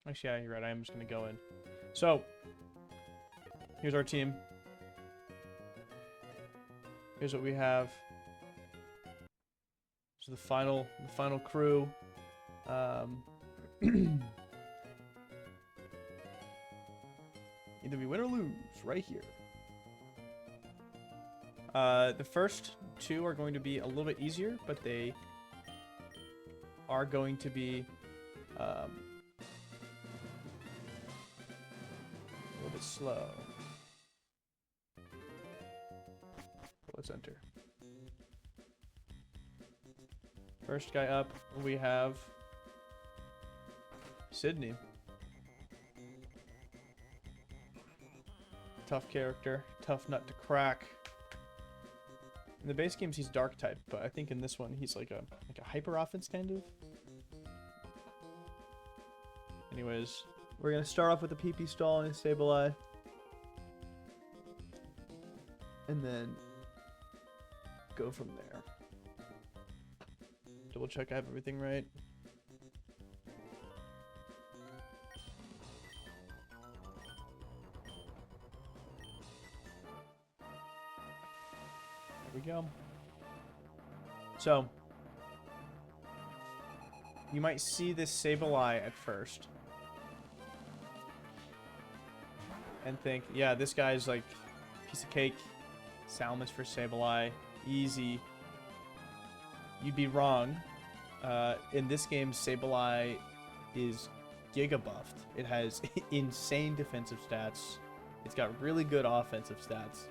Actually, yeah, you're right. I am just going to go in. So, here's our team. Here's what we have. So the final crew. Either we win or lose right here. The first two are going to be a little bit easier, but they are going to be a little bit slow. Let's enter. First guy up, we have Sydney. Tough character, tough nut to crack. In the base games, he's dark type, but I think in this one, he's like a hyper offense kind of. Anyways, we're gonna start off with a PP stall and a stable eye, and then go from there. Double check I have everything right. There we go. So, you might see this Sable Eye at first and think, yeah, this guy's like piece of cake. Salmus for Sable Eye, easy. You'd be wrong. In this game, Sable Eye is giga buffed. It has insane defensive stats. It's got really good offensive stats.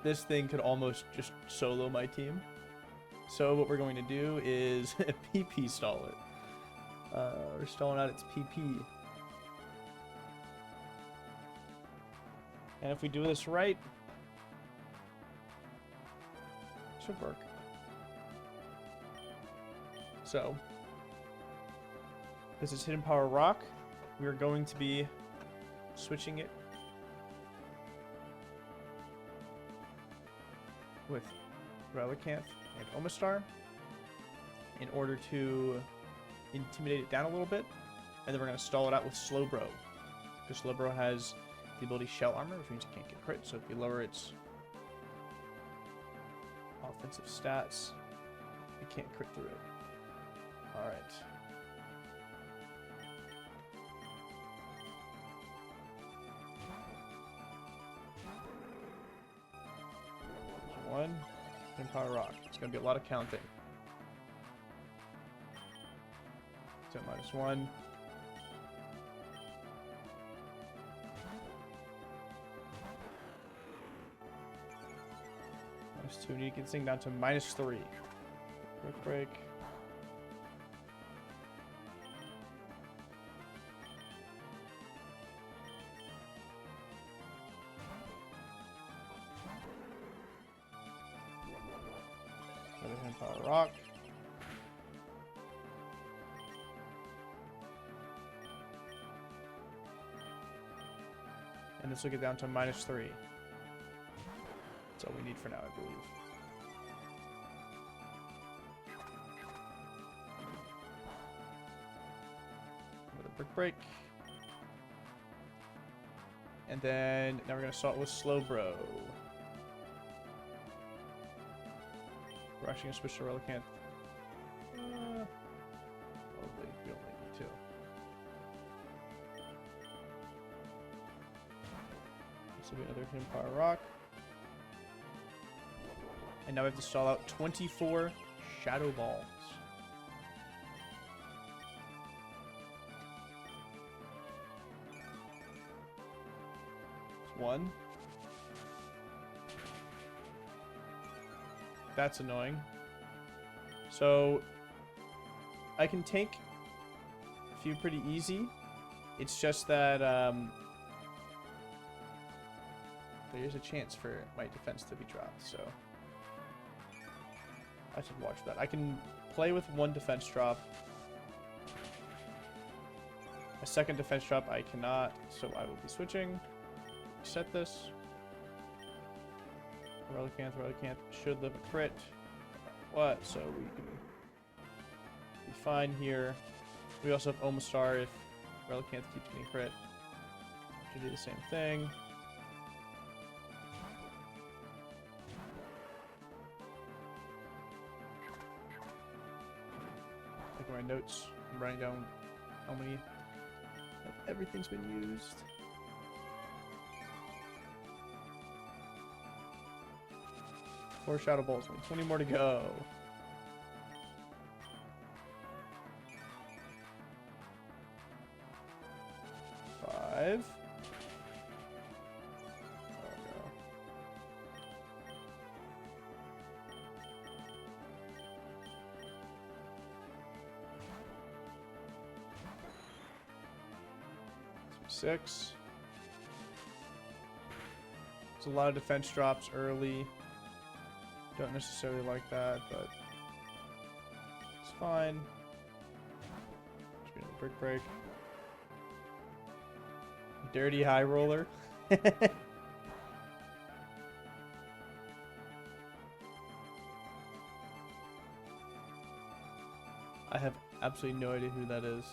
This thing could almost just solo my team. So what we're going to do is PP stall it. We're stalling out its PP. And if we do this right, it should work. So, this is Hidden Power Rock. We are going to be switching it with Relicanth and Omastar in order to intimidate it down a little bit. And then we're going to stall it out with Slowbro. Because Slowbro has the ability Shell Armor, which means it can't get crit. So if you lower its offensive stats, it can't crit through it. Alright. One. And Power Rock. It's going to be a lot of counting. So -1. -2. And you can sing down to -3. Quick break. Power Rock. And this will get down to -3. That's all we need for now, I believe. Another Brick Break. And then now we're going to start with Slowbro. We're actually going to switch to Relicanth. Probably. We don't need to. This will be another Hidden Power Rock. And now we have to stall out 24 Shadow Balls. It's 1. That's annoying. So I can take a few pretty easy. It's just that there's a chance for my defense to be dropped, so I should watch that. I can play with 1 defense drop. A second defense drop I cannot, so I will be switching. Set this. Relicanth should live a crit. What? So we can be fine here. We also have Omastar if Relicanth keeps getting crit. Should do the same thing. Look at my notes. I'm writing down how many. Everything's been used. Four Shadow Balls, only 20 more to go. Five. Oh no. Six. There's a lot of defense drops early. Don't necessarily like that, but it's fine. Just gonna brick break. Dirty high roller. I have absolutely no idea who that is.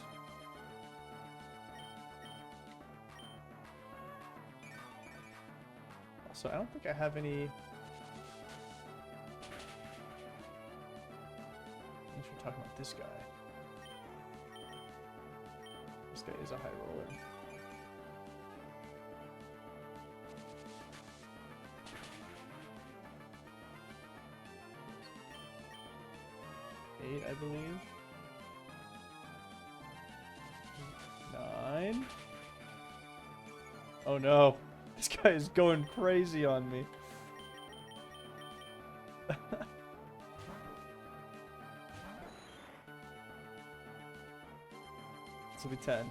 Also, I don't think I have any. We're talking about this guy. This guy is a high roller. Eight, I believe. 9. Oh no, this guy is going crazy on me. This will be 10.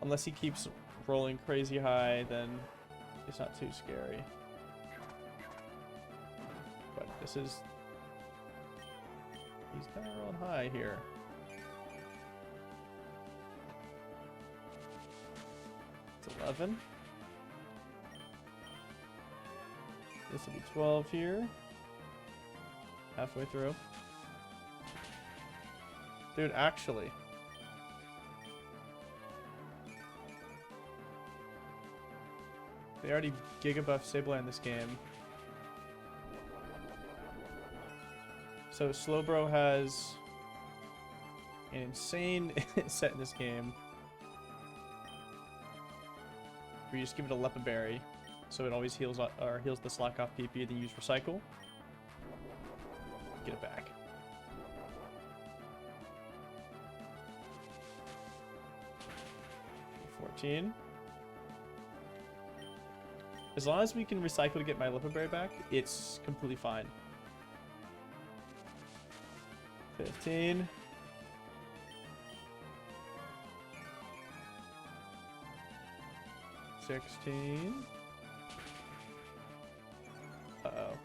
Unless he keeps rolling crazy high, then it's not too scary. But this is... he's kind of rolling high here. It's 11. This will be 12 here. Halfway through. Dude, actually. They already Giga buff Sableye in this game. So Slowbro has an insane set in this game. Where you just give it a Lepa Berry. So it always heals or heals the slack off PP, then use Recycle. Get it back. $14. As long as we can recycle to get my Lepa Berry back, it's completely fine. 15. 16. Uh-oh.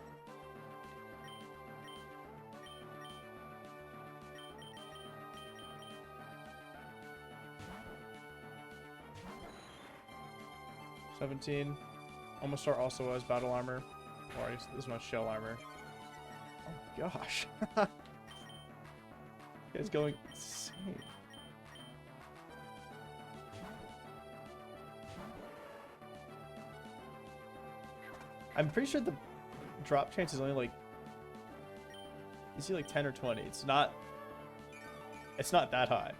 $17. Omastar also has battle armor. Or I guess this much shell armor. Oh my gosh. It's going insane. I'm pretty sure the drop chance is only like, you see like 10 or 20. It's not that high.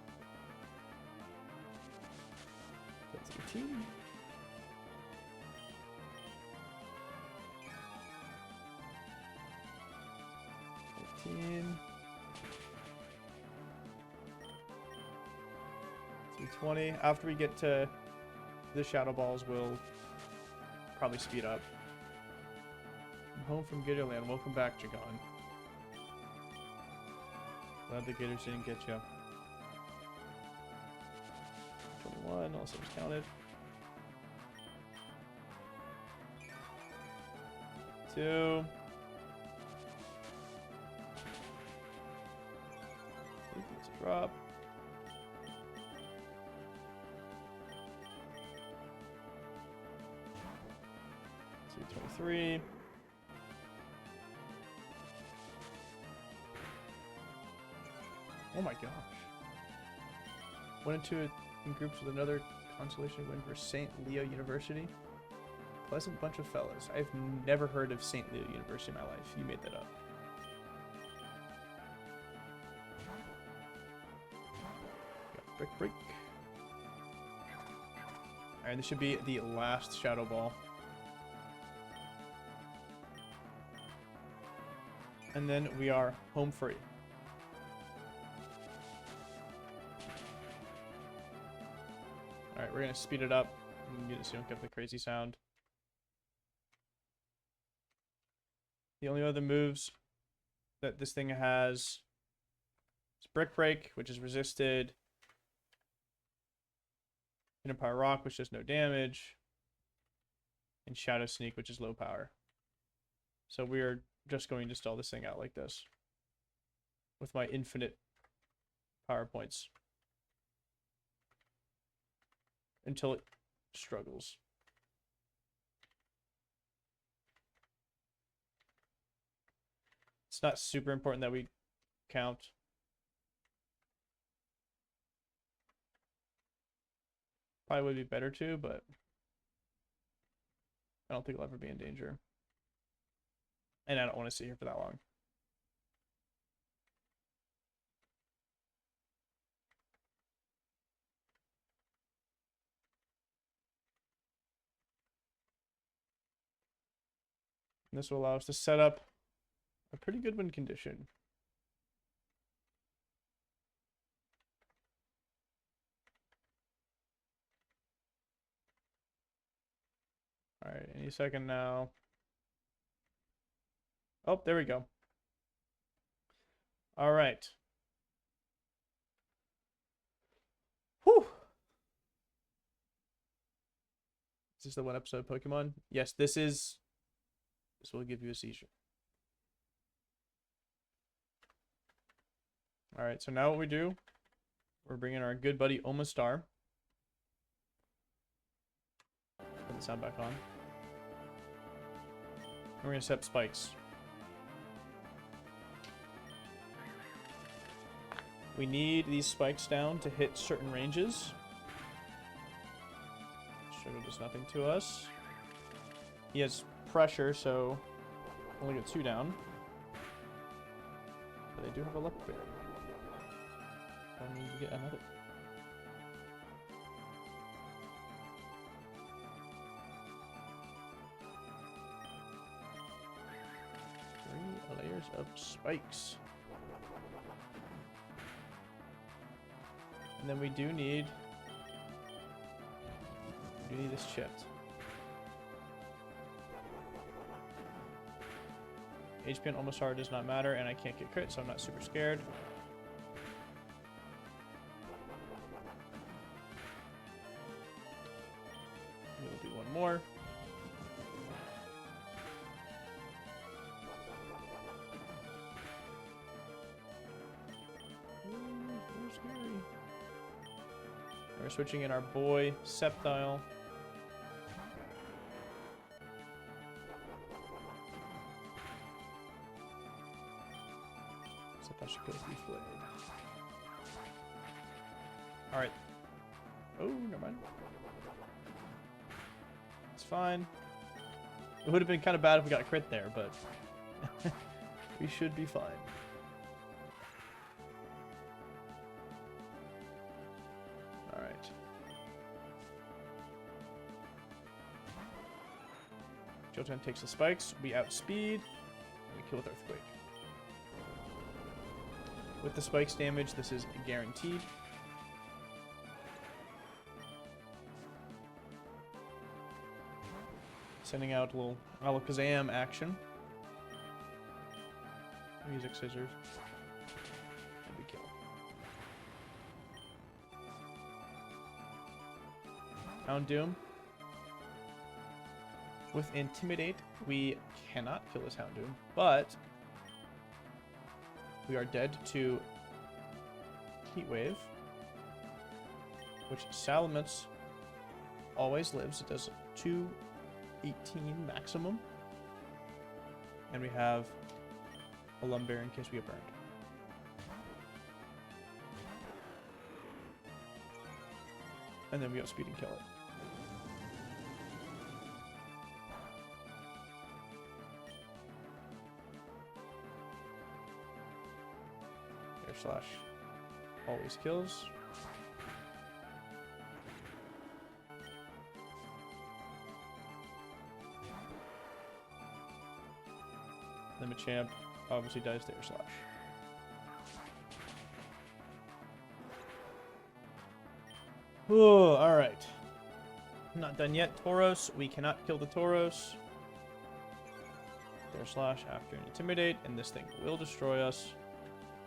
That's 18. So 20. After we get to the Shadow Balls, we'll probably speed up. I'm home from Gatorland. Welcome back, Jagon. Glad the Gators didn't get you. 21, also was counted. 2. It's a drop. 2 23. Oh my gosh. Went into it in groups with another consolation win for St. Leo University. Pleasant bunch of fellas. I've never heard of St. Leo University in my life. You made that up. Got break. Alright, this should be the last Shadow Ball. And then we are home free. Alright, we're going to speed it up and get it so you don't get the crazy sound. The only other moves that this thing has is Brick Break, which is resisted. Empire Rock, which does no damage. And Shadow Sneak, which is low power. So we're just going to stall this thing out like this. With my infinite power points. Until it struggles. It's not super important that we count. Probably would be better too, but I don't think it'll ever be in danger. And I don't want to sit here for that long. And this will allow us to set up a pretty good win condition. Alright, any second now. Oh, there we go. Alright. Whew! Is this the one episode of Pokemon? Yes, this is. This will give you a seizure. Alright, so now what we do, we're bringing our good buddy Omastar. Put the sound back on. And we're going to set up spikes. We need these spikes down to hit certain ranges. Sugar does nothing to us. He has pressure, so only get 2 down. But they do have a luck berry. I need to get another. Three layers of spikes. And then we do need this chipped. HP on almost hard does not matter, and I can't get crit, so I'm not super scared. We'll do one more. Ooh, scary. And we're switching in our boy Sceptile. That should go deflate. Alright. Oh, never mind. It's fine. It would have been kind of bad if we got a crit there, but we should be fine. Alright. Jolteon takes the spikes. We outspeed. And we kill with Earthquake. With the spikes damage, this is guaranteed. Sending out a little Alakazam action. Music scissors. And we kill. Houndoom. With Intimidate, we cannot kill this Houndoom, but we are dead to Heat Wave, which Salamence always lives. It does 2 18 maximum. And we have a lumber in case we get burned. And then we outspeed and kill it. Air slash always kills. Then Machamp obviously dies to air slash. Oh, alright. Not done yet. Tauros. We cannot kill the Tauros. Air slash after an intimidate, and this thing will destroy us.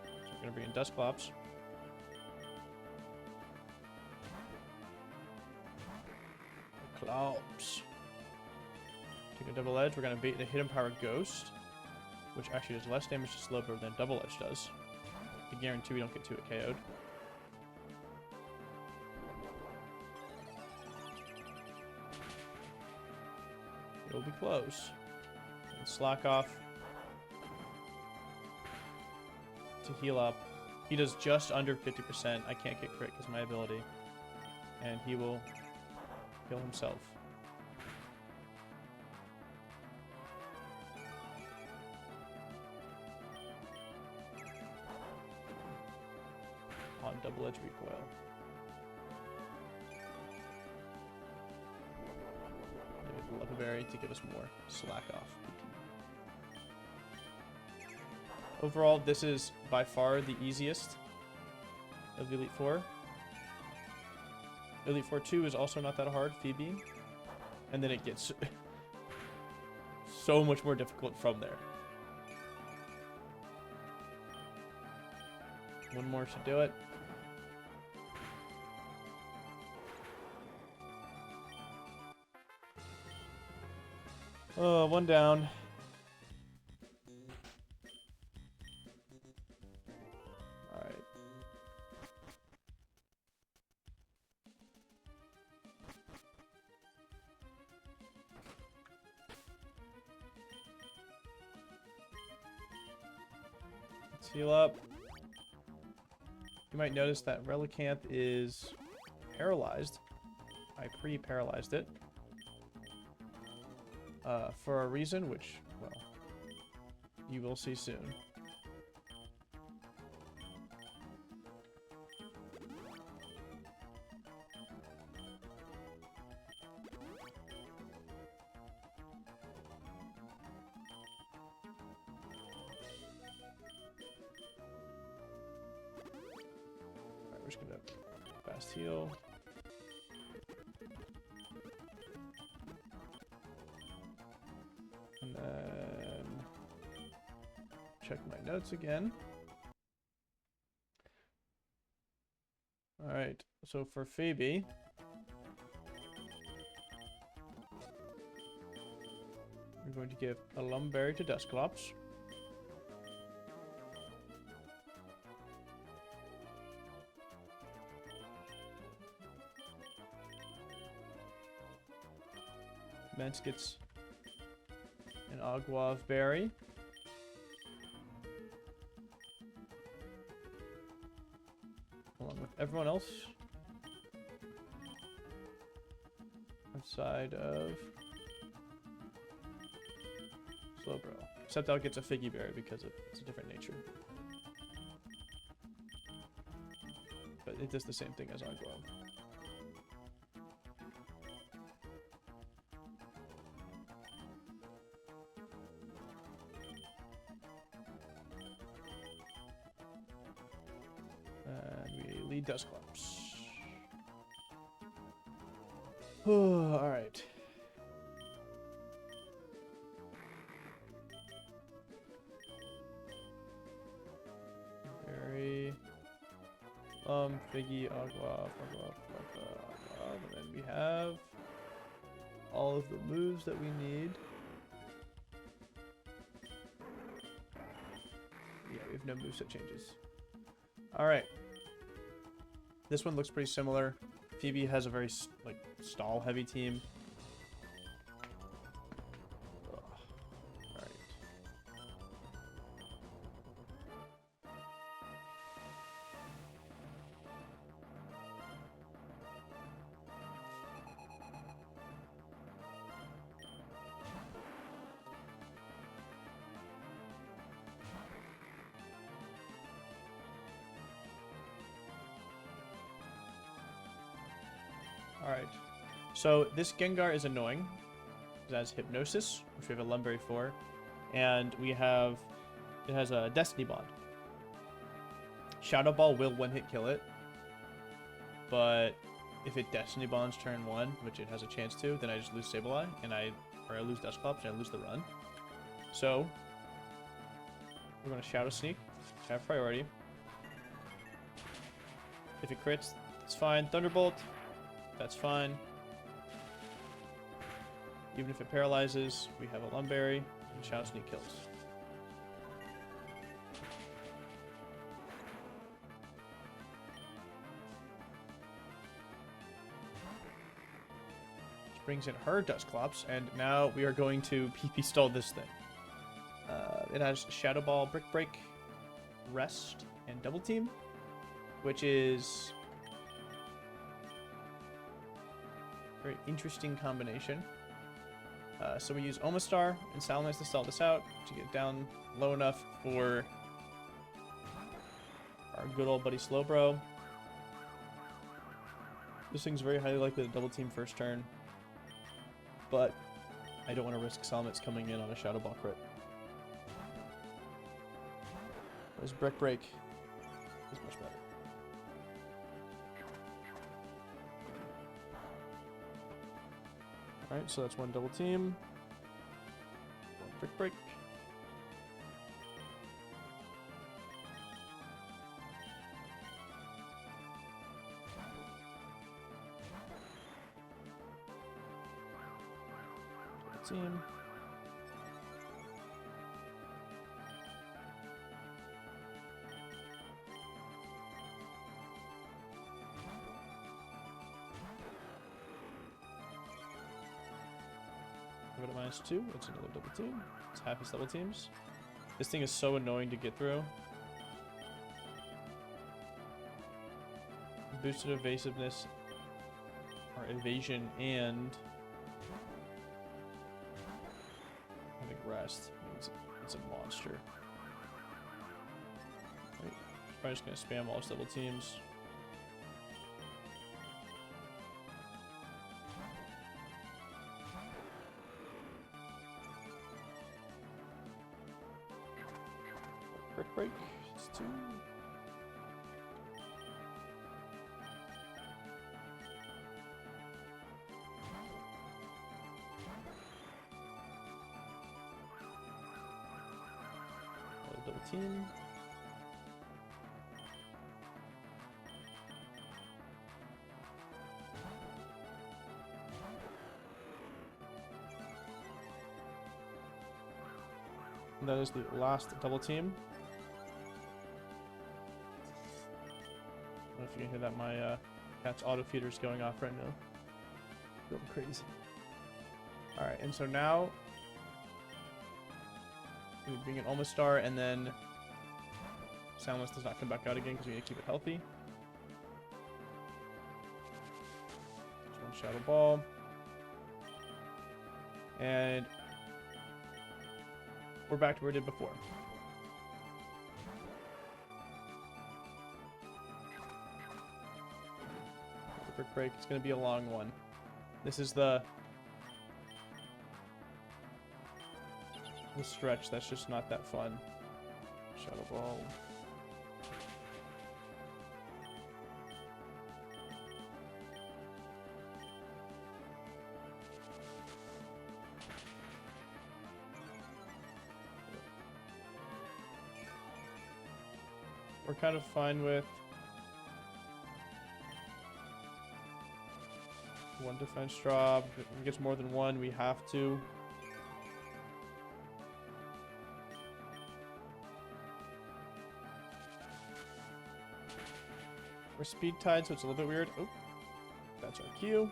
So we're going to bring in Dusclops. Clops. Take a double edge. We're going to bait the hidden power Ghost, which actually does less damage to Slowbro than double edge does. I guarantee we don't get 2 KO'd. It'll be close. And slack off to heal up. He does just under 50%. I can't get crit because of my ability. And he will kill himself. On double edge recoil. Level Berry to give us more slack off PP. Overall, this is by far the easiest of the Elite Four. Elite Four 2 is also not that hard, Phoebe. And then it gets so much more difficult from there. One more should do it. Oh, one down. Alright. Let's heal up. You might notice that Relicanth is paralyzed. I pre-paralyzed it. For a reason, which, well, you will see soon. Alright, we're just gonna fast heal. And then check my notes again. Alright, so for Phoebe, we're going to give a Lumberry to Dusclops. Mence gets an Aguav Berry. Along with everyone else. Outside of Slowbro. Sceptile gets a Figgy Berry because it's a different nature. But it does the same thing as Aguav. Dusclops. Alright. Berry. Figgy, Agua, and then we have all of the moves that we need. Yeah, we have no moveset changes. Alright. This one looks pretty similar. Phoebe has a very, like, stall-heavy team. Alright. So this Gengar is annoying. It has Hypnosis, which we have a Lumberry for. And we have... It has a Destiny Bond. Shadow Ball will one-hit kill it. But if it Destiny Bonds turn 1, which it has a chance to, then I just lose Sableye, and I lose Dusclops, and I lose the run. So, we're going to Shadow Sneak. Have priority. If it crits, it's fine. Thunderbolt, that's fine. Even if it paralyzes, we have a Lumberry, and Shadow Sneak kills. Which brings in her Dusclops, and now we are going to PP stall this thing. It has Shadow Ball, Brick Break, Rest, and Double Team, which is a very interesting combination. So we use Omastar and Salamence to stall this out to get down low enough for our good old buddy Slowbro. This thing's very highly likely to double team first turn, but I don't want to risk Salamence coming in on a Shadow Ball crit. This Brick Break is much better. Alright, so that's one double team. One Brick Break. Double team. Give it a -2. It's another double team. It's half his double teams. This thing is so annoying to get through. Boosted evasiveness, or evasion, and I think rest. It's a monster. Right. Probably just gonna spam all his double teams. Brick Break, it's 2. Double team. And that is the last double team. I don't know if you can hear that, my cat's auto feeder is going off right now. Going crazy. Alright, and so now we bring in Omastar, and then Soundless does not come back out again because we need to keep it healthy. Just one Shadow Ball. And we're back to where we did before. Brick Break. It's going to be a long one. This is the stretch that's just not that fun. Shadow Ball. We're kind of fine with one defense drop. If it gets more than one, we have to. We're speed tied, so it's a little bit weird. Oh, that's our Q.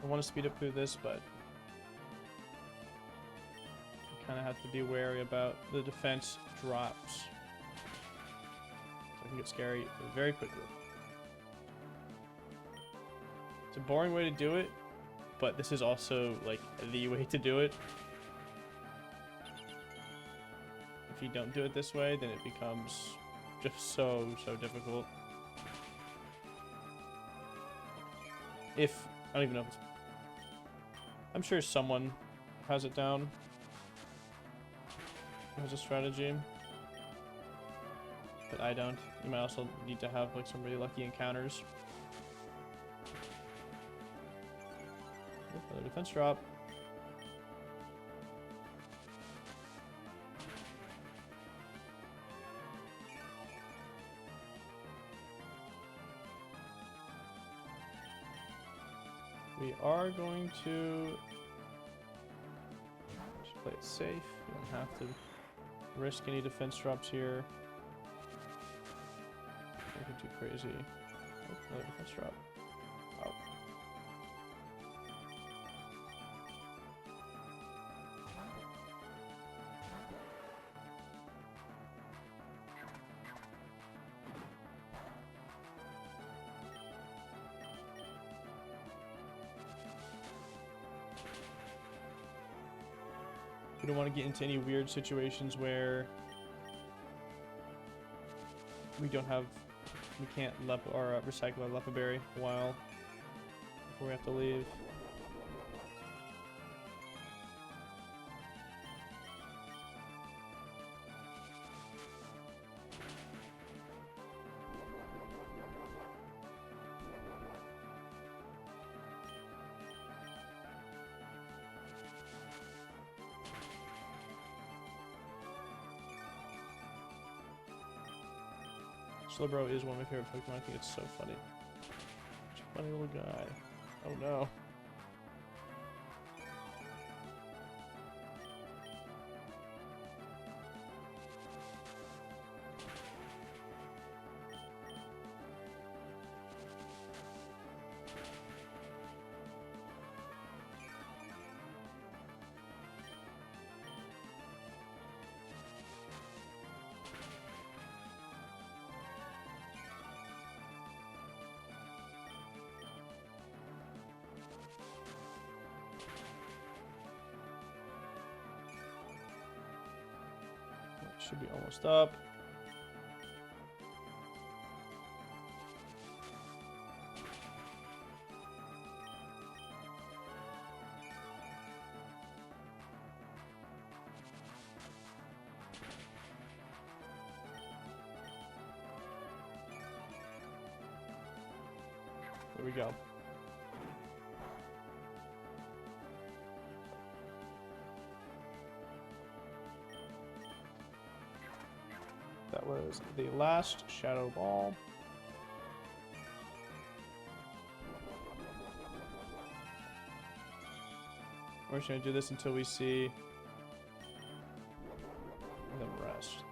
I want to speed up through this, but we kind of have to be wary about the defense drops. So it can get scary very quickly. It's a boring way to do it, but this is also like the way to do it. If you don't do it this way, then it becomes just so difficult. I don't even know if it's... I'm sure someone has it down. Has a strategy. But I don't. You might also need to have like some really lucky encounters. Another defense drop. We are going to just play it safe. You don't have to risk any defense drops here. Nothing too crazy. Oh, another defense drop. Wow. We don't want to get into any weird situations where we can't recycle our leopard berry a while before we have to leave. Slowbro is one of my favorite Pokemon. I think it's so funny. Such a funny little guy. Oh no. Should be almost up. There we go. That was the last Shadow Ball. We're just going to do this until we see them rest.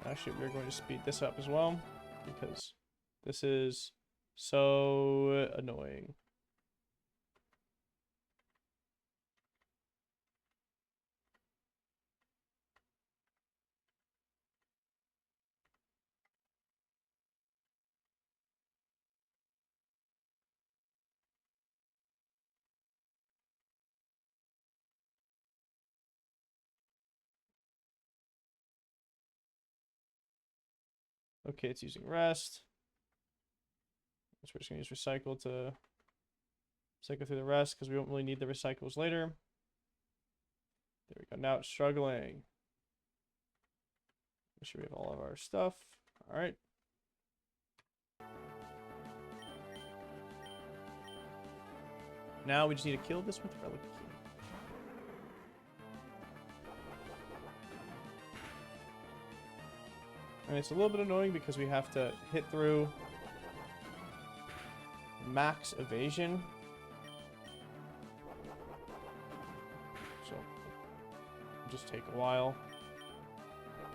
Actually, we're going to speed this up as well, because this is so annoying. Okay, it's using rest. So we're just going to use recycle to cycle through the rest because we don't really need the recycles later. There we go. Now it's struggling. Make sure we have all of our stuff. All right. Now we just need to kill this with Relic Key. And it's a little bit annoying because we have to hit through max evasion just take a while.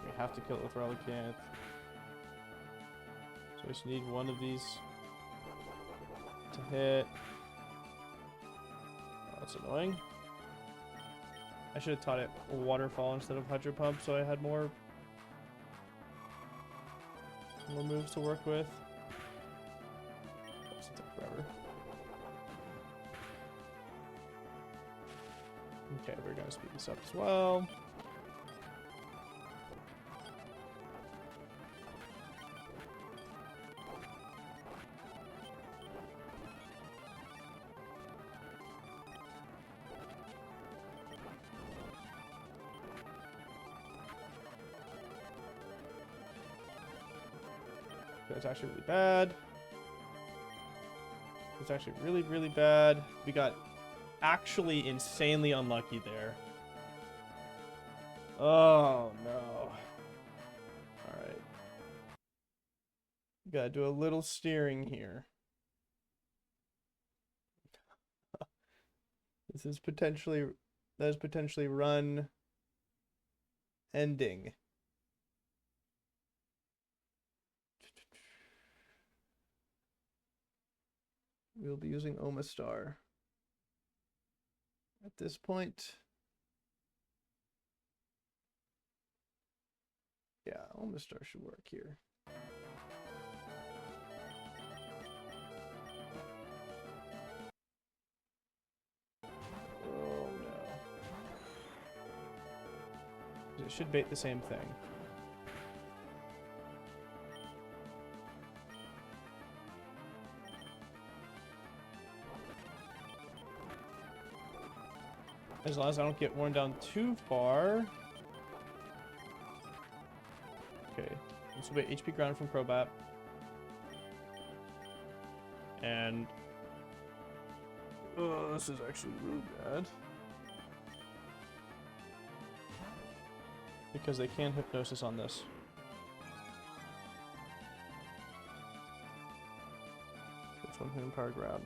We have to kill it with Relicanth. So I just need one of these to hit. Oh, that's annoying. I should have taught it Waterfall instead of Hydro Pump so I had more moves to work with. That's gonna take forever. Okay, we're gonna speed this up as well. That's actually really bad. It's actually really, really bad. We got actually insanely unlucky there. Oh, no. Alright. Gotta do a little steering here. This is potentially... That is potentially run... ending. We'll be using Omastar. At this point... Yeah, Omastar should work here. Oh no. It should bait the same thing. As long as I don't get worn down too far. Okay, this will be HP ground from Crobat. And... oh, this is actually really bad. Because they can Hypnosis on this. Which one can Power Ground?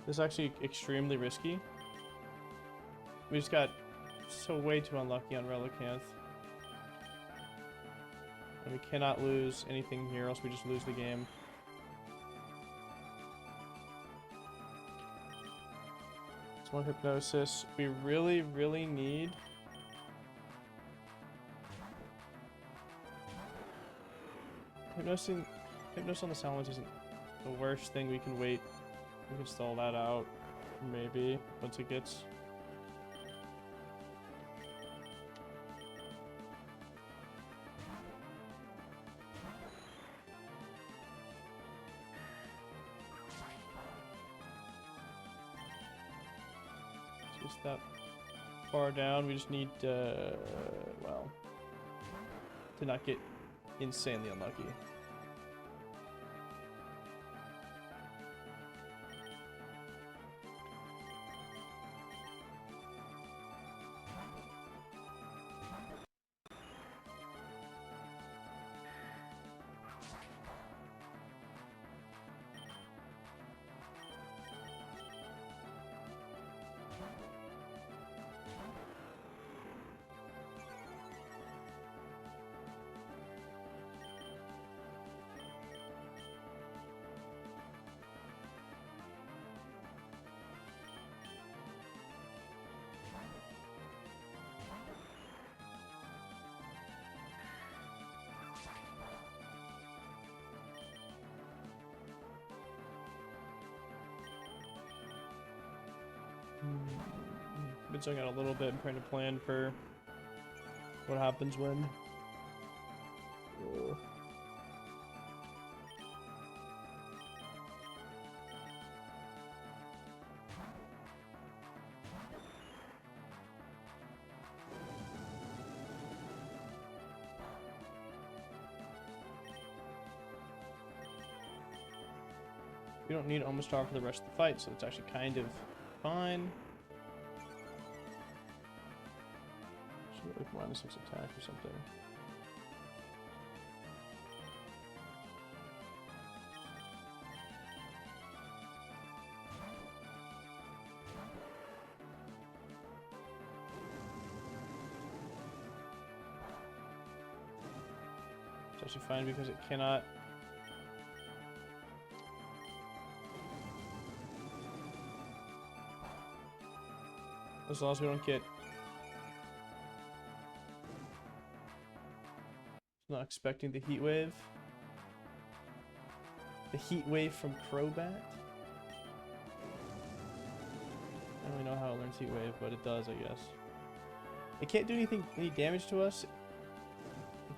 This is actually extremely risky. We just got so way too unlucky on Relicanth. And we cannot lose anything here, else we just lose the game. It's one Hypnosis. We really, really need... Hypnosis on the Salamence isn't the worst thing. We can wait. We can stall that out. Maybe. Once it gets... just that far down. We just need, well, to not get insanely unlucky. Been zoning out a little bit and trying to plan for what happens when. Oh. We don't need Omastar for the rest of the fight, so it's actually kind of fine. Should be like -6 attack or something. Actually fine because it cannot. As long as we don't get. Not expecting the heat wave. The heat wave from Crobat. I don't really know how it learns heat wave, but it does, I guess. It can't do any damage to us.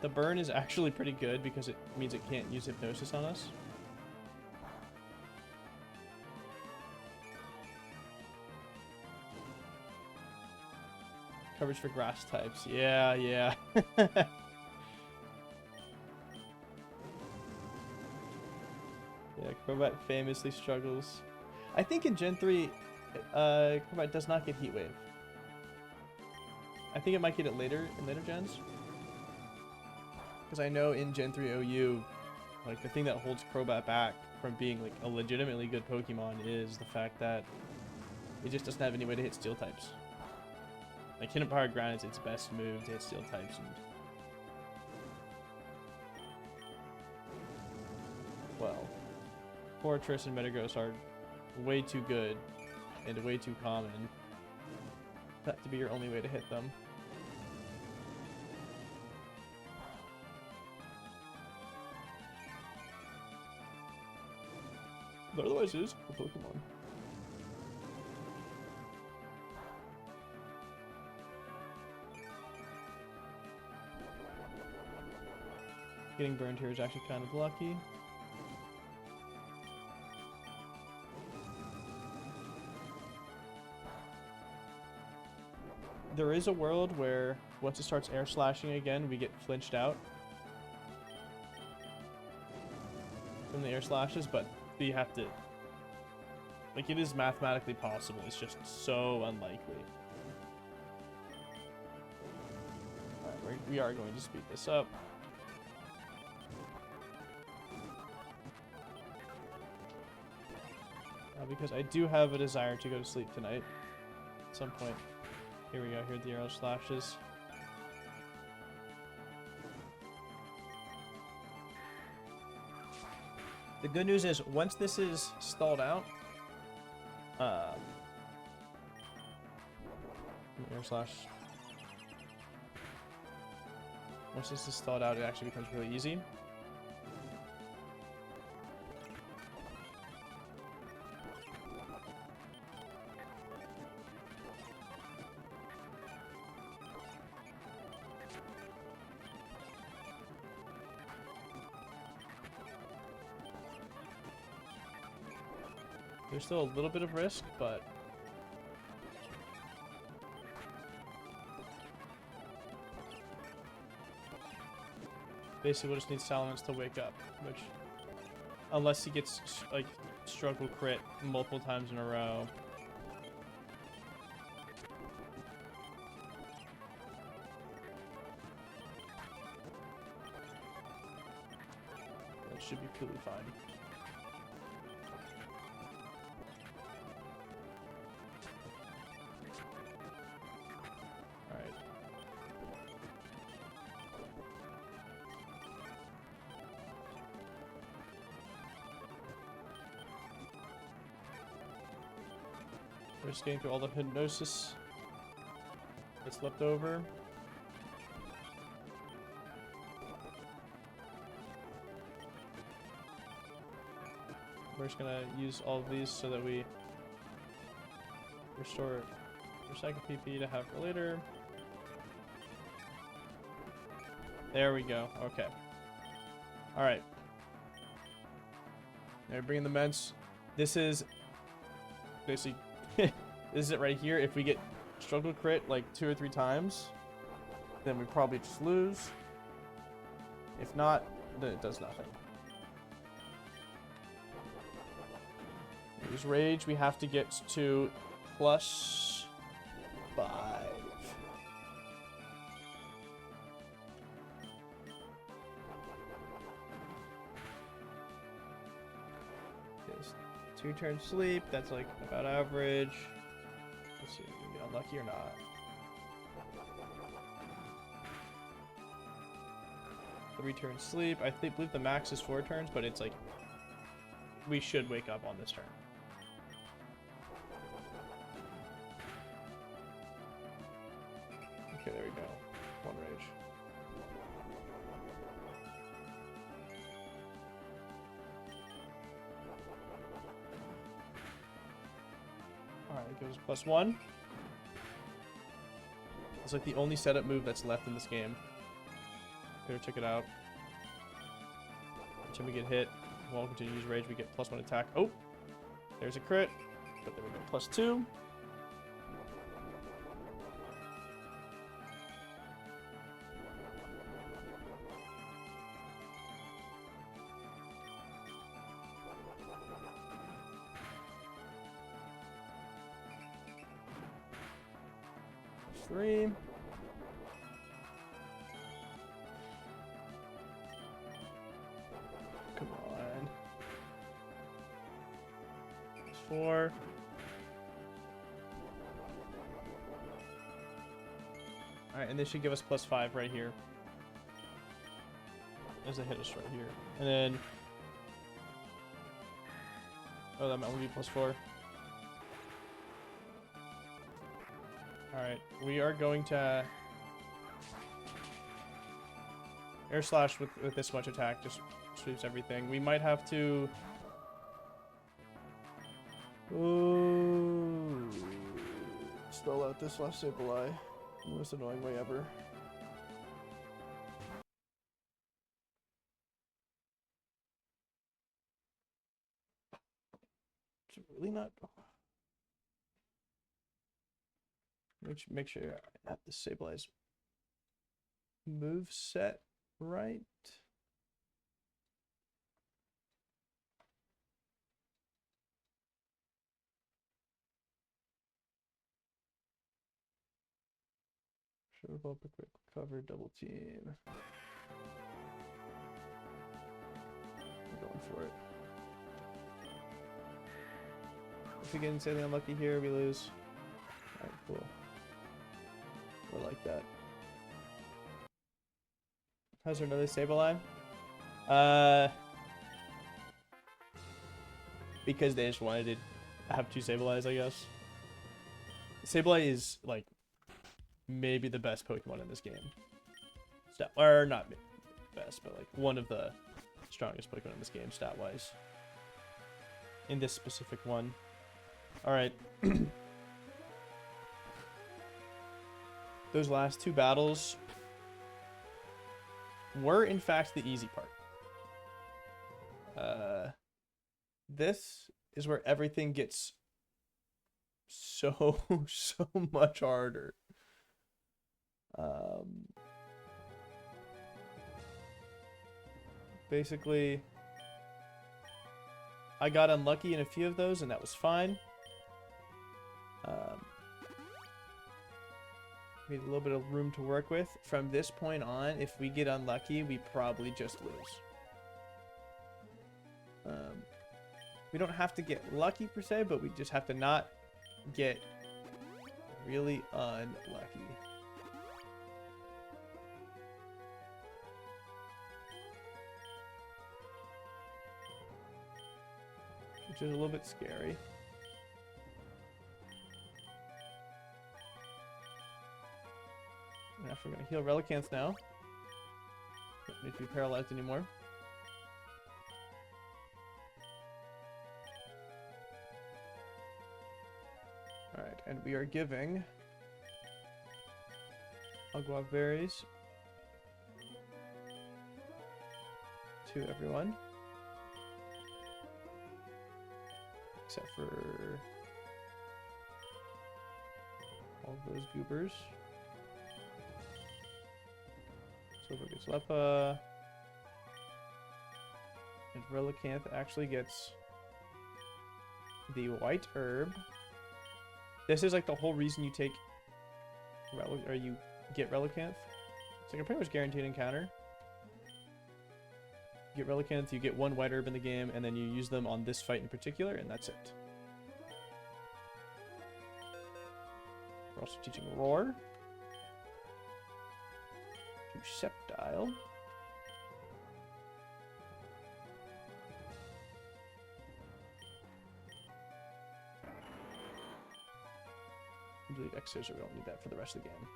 The burn is actually pretty good because it means it can't use hypnosis on us. Coverage for grass types. Yeah, yeah. Yeah, Crobat famously struggles. I think in Gen 3, Crobat does not get Heat Wave. I think it might get it later, in later gens. Because I know in Gen 3 OU, like, the thing that holds Crobat back from being, like, a legitimately good Pokemon is the fact that it just doesn't have any way to hit Steel types. Like, Hidden Power Ground is its best move to hit Steel types, and... well... Fortress and Metagross are way too good and way too common that to be your only way to hit them. But otherwise it is a cool Pokemon. Getting burned here is actually kind of lucky. There is a world where once it starts air slashing again, we get flinched out from the air slashes, but you have to, like, it is mathematically possible. It's just so unlikely. Alright, we are going to speed this up. Because I do have a desire to go to sleep tonight at some point. Here we go, here are the arrow slashes. The good news is, once this is stalled out, arrow slash. Once this is stalled out, it actually becomes really easy. There's still a little bit of risk, but basically we'll just need Salamence to wake up, which, unless he gets, like, struggle crit multiple times in a row. That should be pretty fine. We're just getting through all the hypnosis that's left over. We're just gonna use all of these so that we restore recycle PP to have for later. There we go. Okay. All right. Now we're bringing the meds. This is basically. This is it right here. If we get struggle crit like 2 or 3 times, then we probably just lose. If not, then it does nothing. Use rage. We have to get to +5. Yes. 2 turns sleep, that's like about average. Let's see if we can get unlucky or not. 3-turn sleep. I believe the max is 4 turns, but it's like we should wake up on this turn. Okay, there we go. 1 rage. Alright, it goes +1. It's like the only setup move that's left in this game. Here, check it out. Each time we get hit, we'll continue to use rage, we get +1 attack. Oh! There's a crit. But there we go, +2. +3. Come on. +4. Alright, and this should give us +5 right here. There's a hiatus right here. And then... oh, that might only be +4. Alright, we are going to... air slash with this much attack just sweeps everything. We might have to... ooh, spell out this last Sceptile. The most annoying way ever. Should really not... make sure I have the stabilize move set right. Show up a quick cover, double team. I'm going for it. If we get insanely unlucky here, we lose. Alright, cool. We're like that. How's there another Sceptile? Because they just wanted to have 2 Sceptiles, I guess. Sceptile is like maybe the best Pokemon in this game. Or not best, but like one of the strongest Pokemon in this game stat-wise. In this specific one. Alright. Those last 2 battles were in fact the easy part. This is where everything gets so much harder. Basically, I got unlucky in a few of those, and that was fine. We need a little bit of room to work with. From this point on, if we get unlucky, we probably just lose. We don't have to get lucky per se, but we just have to not get really unlucky. Which is a little bit scary. And after we're going to heal Relicanth now. Don't need to be paralyzed anymore. Alright, and we are giving Agua berries to everyone. Except for all of those goobers. Silver gets Lepa. And Relicanth actually gets the white herb. This is like the whole reason you take or you get Relicanth. It's like a pretty much guaranteed encounter. You get Relicanth, you get 1 white herb in the game, and then you use them on this fight in particular, and that's it. We're also teaching Roar to Sceptile. leave X Scissor. We don't need that for the rest of the game.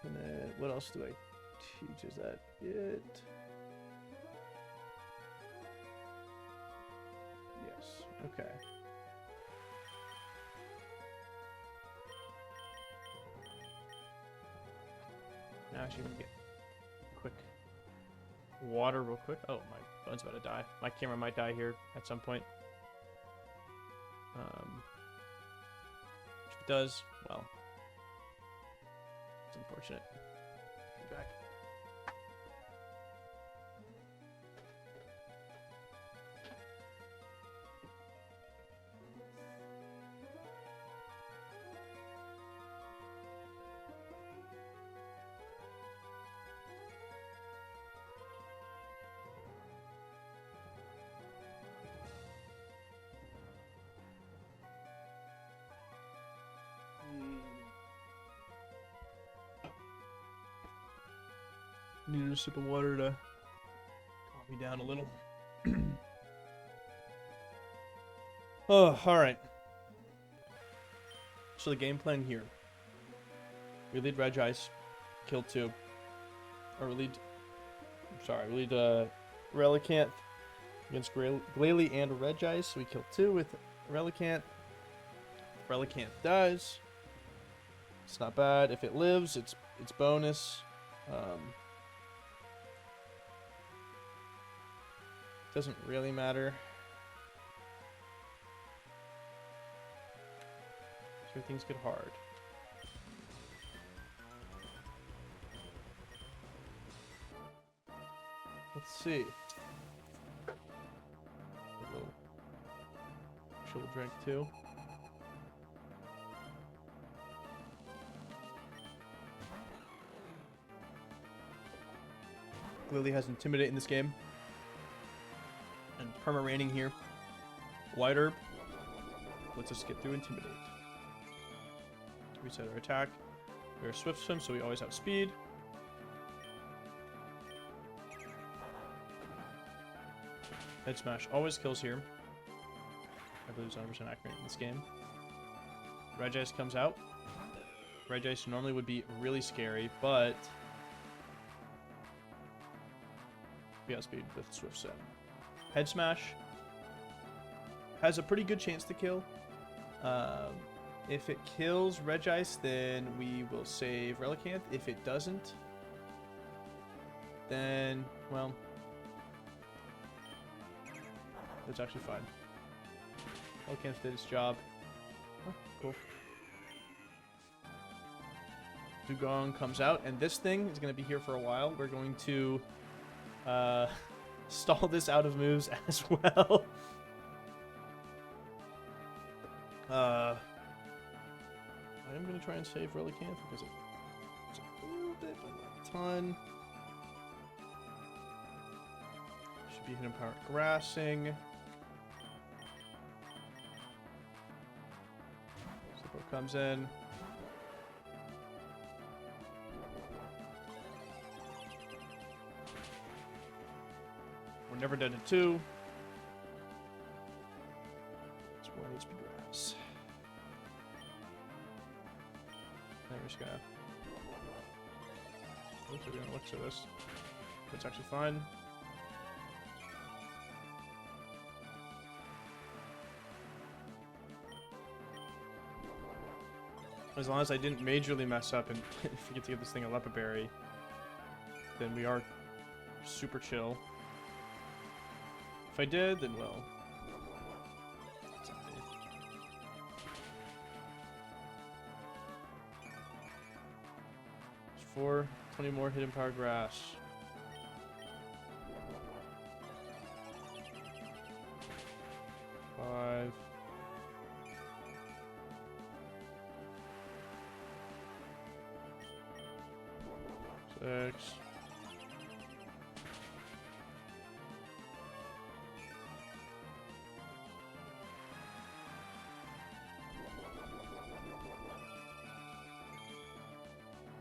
And then what else do I teach? Is that it? Yes. Okay. Now actually let me get quick water real quick. Oh, my phone's about to die. My camera might die here at some point. If it does, well, it's unfortunate. Be back. Needed a sip of water to calm me down a little. Oh, alright. So the game plan here. We lead Regice, kill 2. Or we lead... we lead Relicanth against Glalie and Regice. We kill 2 with Relicanth. Relicanth dies. It's not bad. If it lives, it's bonus. Doesn't really matter. So things get hard. Let's see. A little chill drink too. Glalie has Intimidate in this game. And perma-raining here. White Herb lets us get through Intimidate. Reset our attack. We're Swift Swim, so we always have speed. Head Smash always kills here. I believe it's 100% accurate in this game. Regice comes out. Regice normally would be really scary, but we have speed with Swift Swim. Head Smash has a pretty good chance to kill. If it kills Regice, then we will save Relicanth. If it doesn't, then, well, that's actually fine. Relicanth did its job. Oh, cool. Dugong comes out, and this thing is going to be here for a while. We're going to stall this out of moves as well. I am going to try and save Relicanth because it's a little bit, but not a ton. Should be hidden power grassing. Zippo comes in. We're never dead at 2. It's 1 HP grass. Then we're just gonna... Oops, we're gonna look to this. That's actually fine. As long as I didn't majorly mess up and forget to give this thing a Lepa Berry, then we are super chill. If I did, then well. It's on me. 4, 20 more hidden power grass. Five. 6.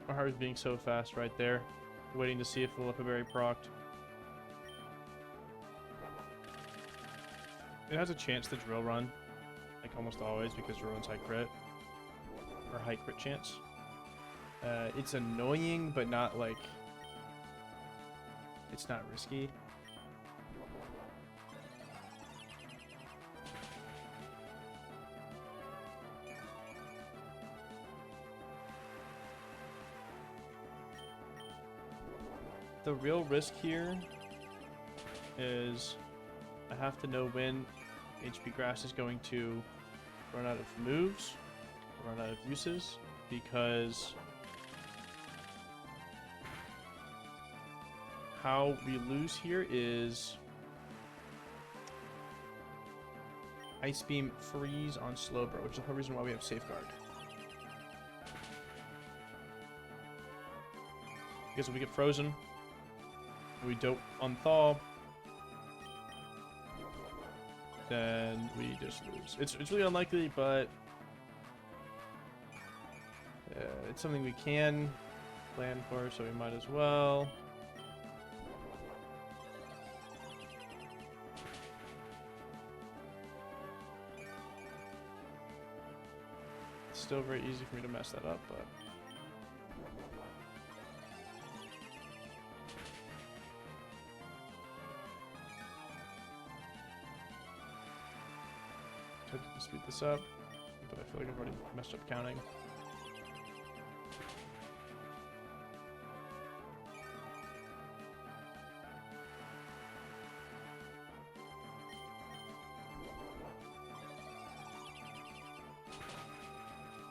My heart was being so fast right there. Waiting to see if the Lipaberry procced. It has a chance to drill run, like almost always, because drill run's high crit. Or high crit chance. It's annoying, but not like... It's not risky. The real risk here is I have to know when HP Grass is going to run out of moves, run out of uses, because how we lose here is Ice Beam freeze on Slowbro, which is the whole reason why we have Safeguard. Because if we get frozen, we don't unthaw, then we just lose. It's really unlikely, but it's something we can plan for, so we might as well. It's still very easy for me to mess that up, but... Tempted to speed this up, but I feel like I've already messed up counting.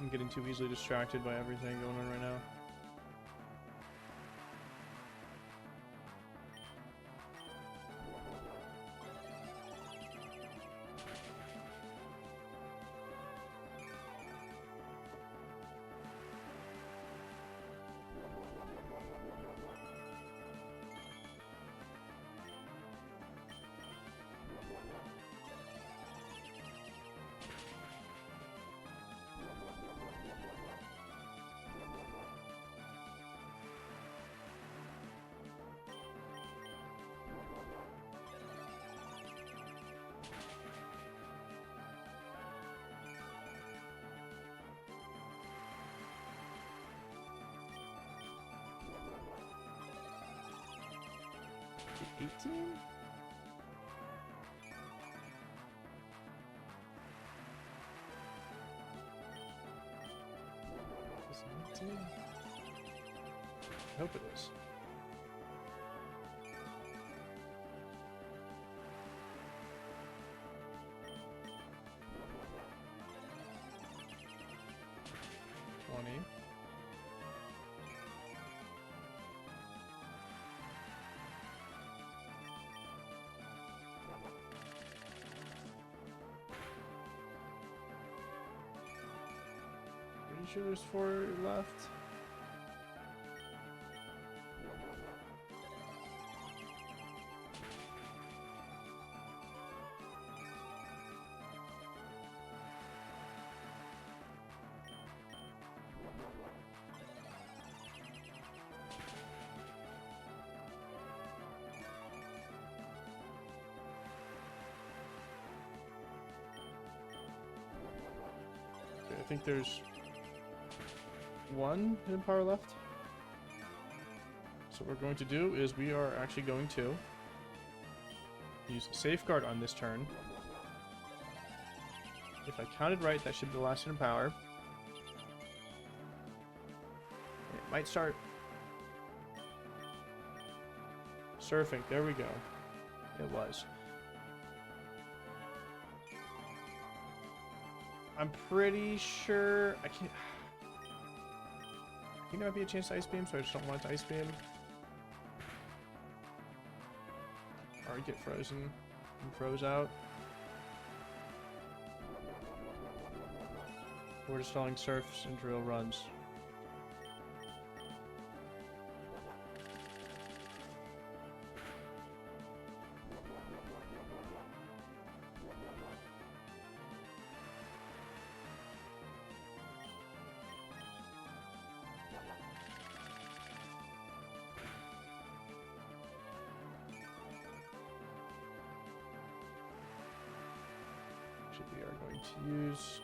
I'm getting too easily distracted by everything going on right now. The 18? Is it 19? I hope it is. Pretty sure there's 4 left. Okay, I think there's 1 hidden power left. So what we're going to do is we are actually going to use Safeguard on this turn. If I counted right, that should be the last hidden power. It might start surfing. There we go. It was. I'm pretty sure I can't. I think there might be a chance to Ice Beam, so I just don't want it to Ice Beam. Or get frozen and froze out. We're just stalling surfs and drill runs. Actually, we are going to use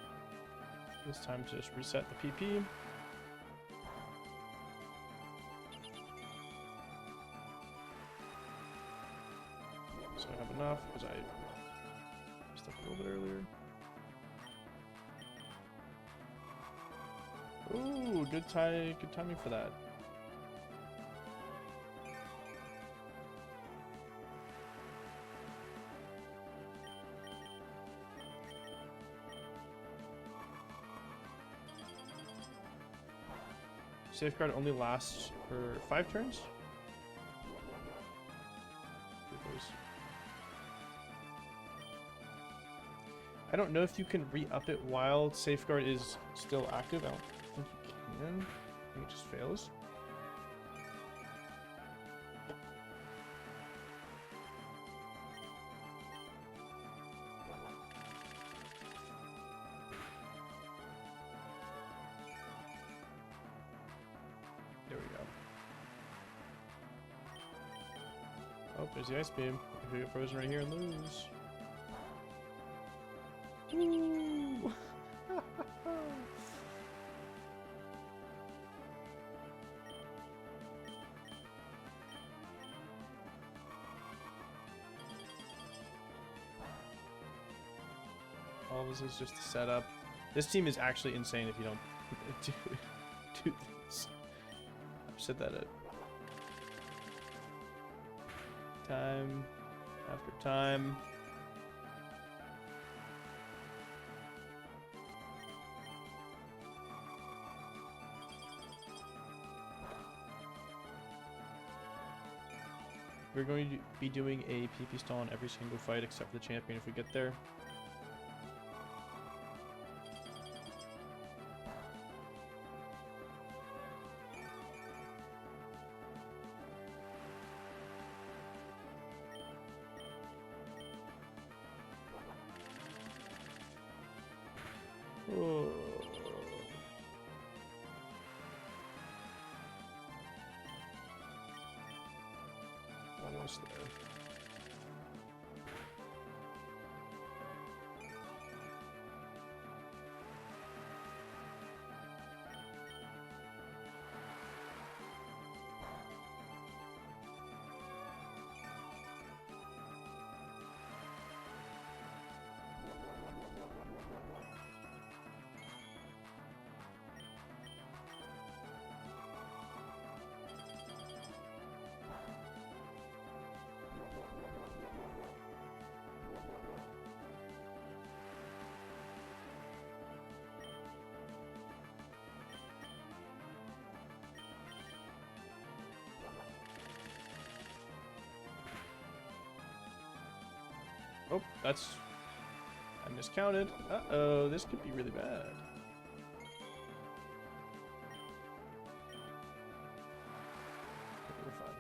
this time to just reset the PP. So I have enough because I messed up a little bit earlier. Ooh, good timing for that. Safeguard only lasts for 5 turns? I don't know if you can re-up it while Safeguard is still active. I don't think you can. I think it just fails. There we go. Oh, there's the ice beam. If we get frozen right here and lose. Ooh. All this is just a setup. This team is actually insane if you don't do this. I've said that time after time. We're going to be doing a PP stall in every single fight except for the champion if we get there. Oh. Almost there. Oh, I miscounted. Uh-oh, this could be really bad. We're fine.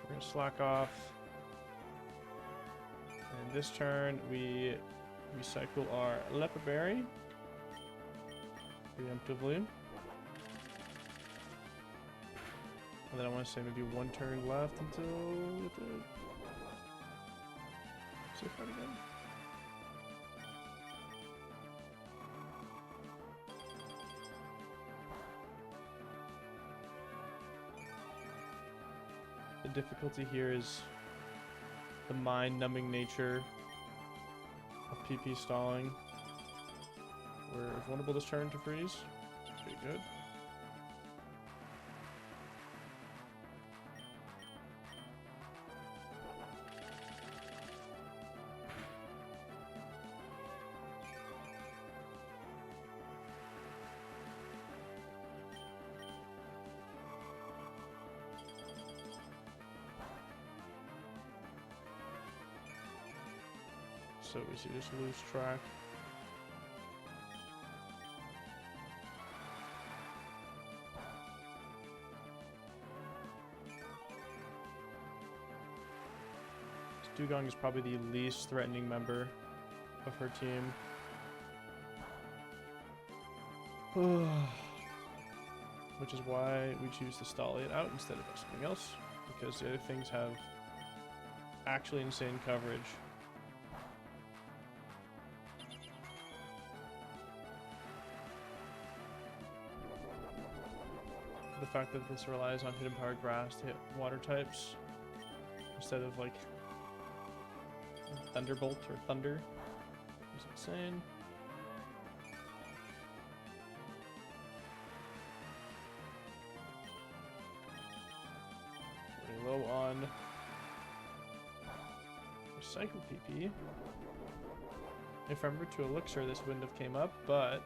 We're gonna slack off. And this turn, we recycle our leopard berry preemptively. And then I want to say maybe one turn left until we get the safeguard again. The difficulty here is the mind-numbing nature of PP stalling. We're vulnerable this turn to freeze. Pretty good. So we should just lose track. Dugong is probably the least threatening member of her team. Which is why we choose to stall it out instead of something else, because the other things have actually insane coverage. The fact that this relies on hidden power grass to hit water types instead of like Thunderbolt or Thunder is insane. Pretty low on Recycle PP. If I remember to Elixir, this wouldn't have came up, but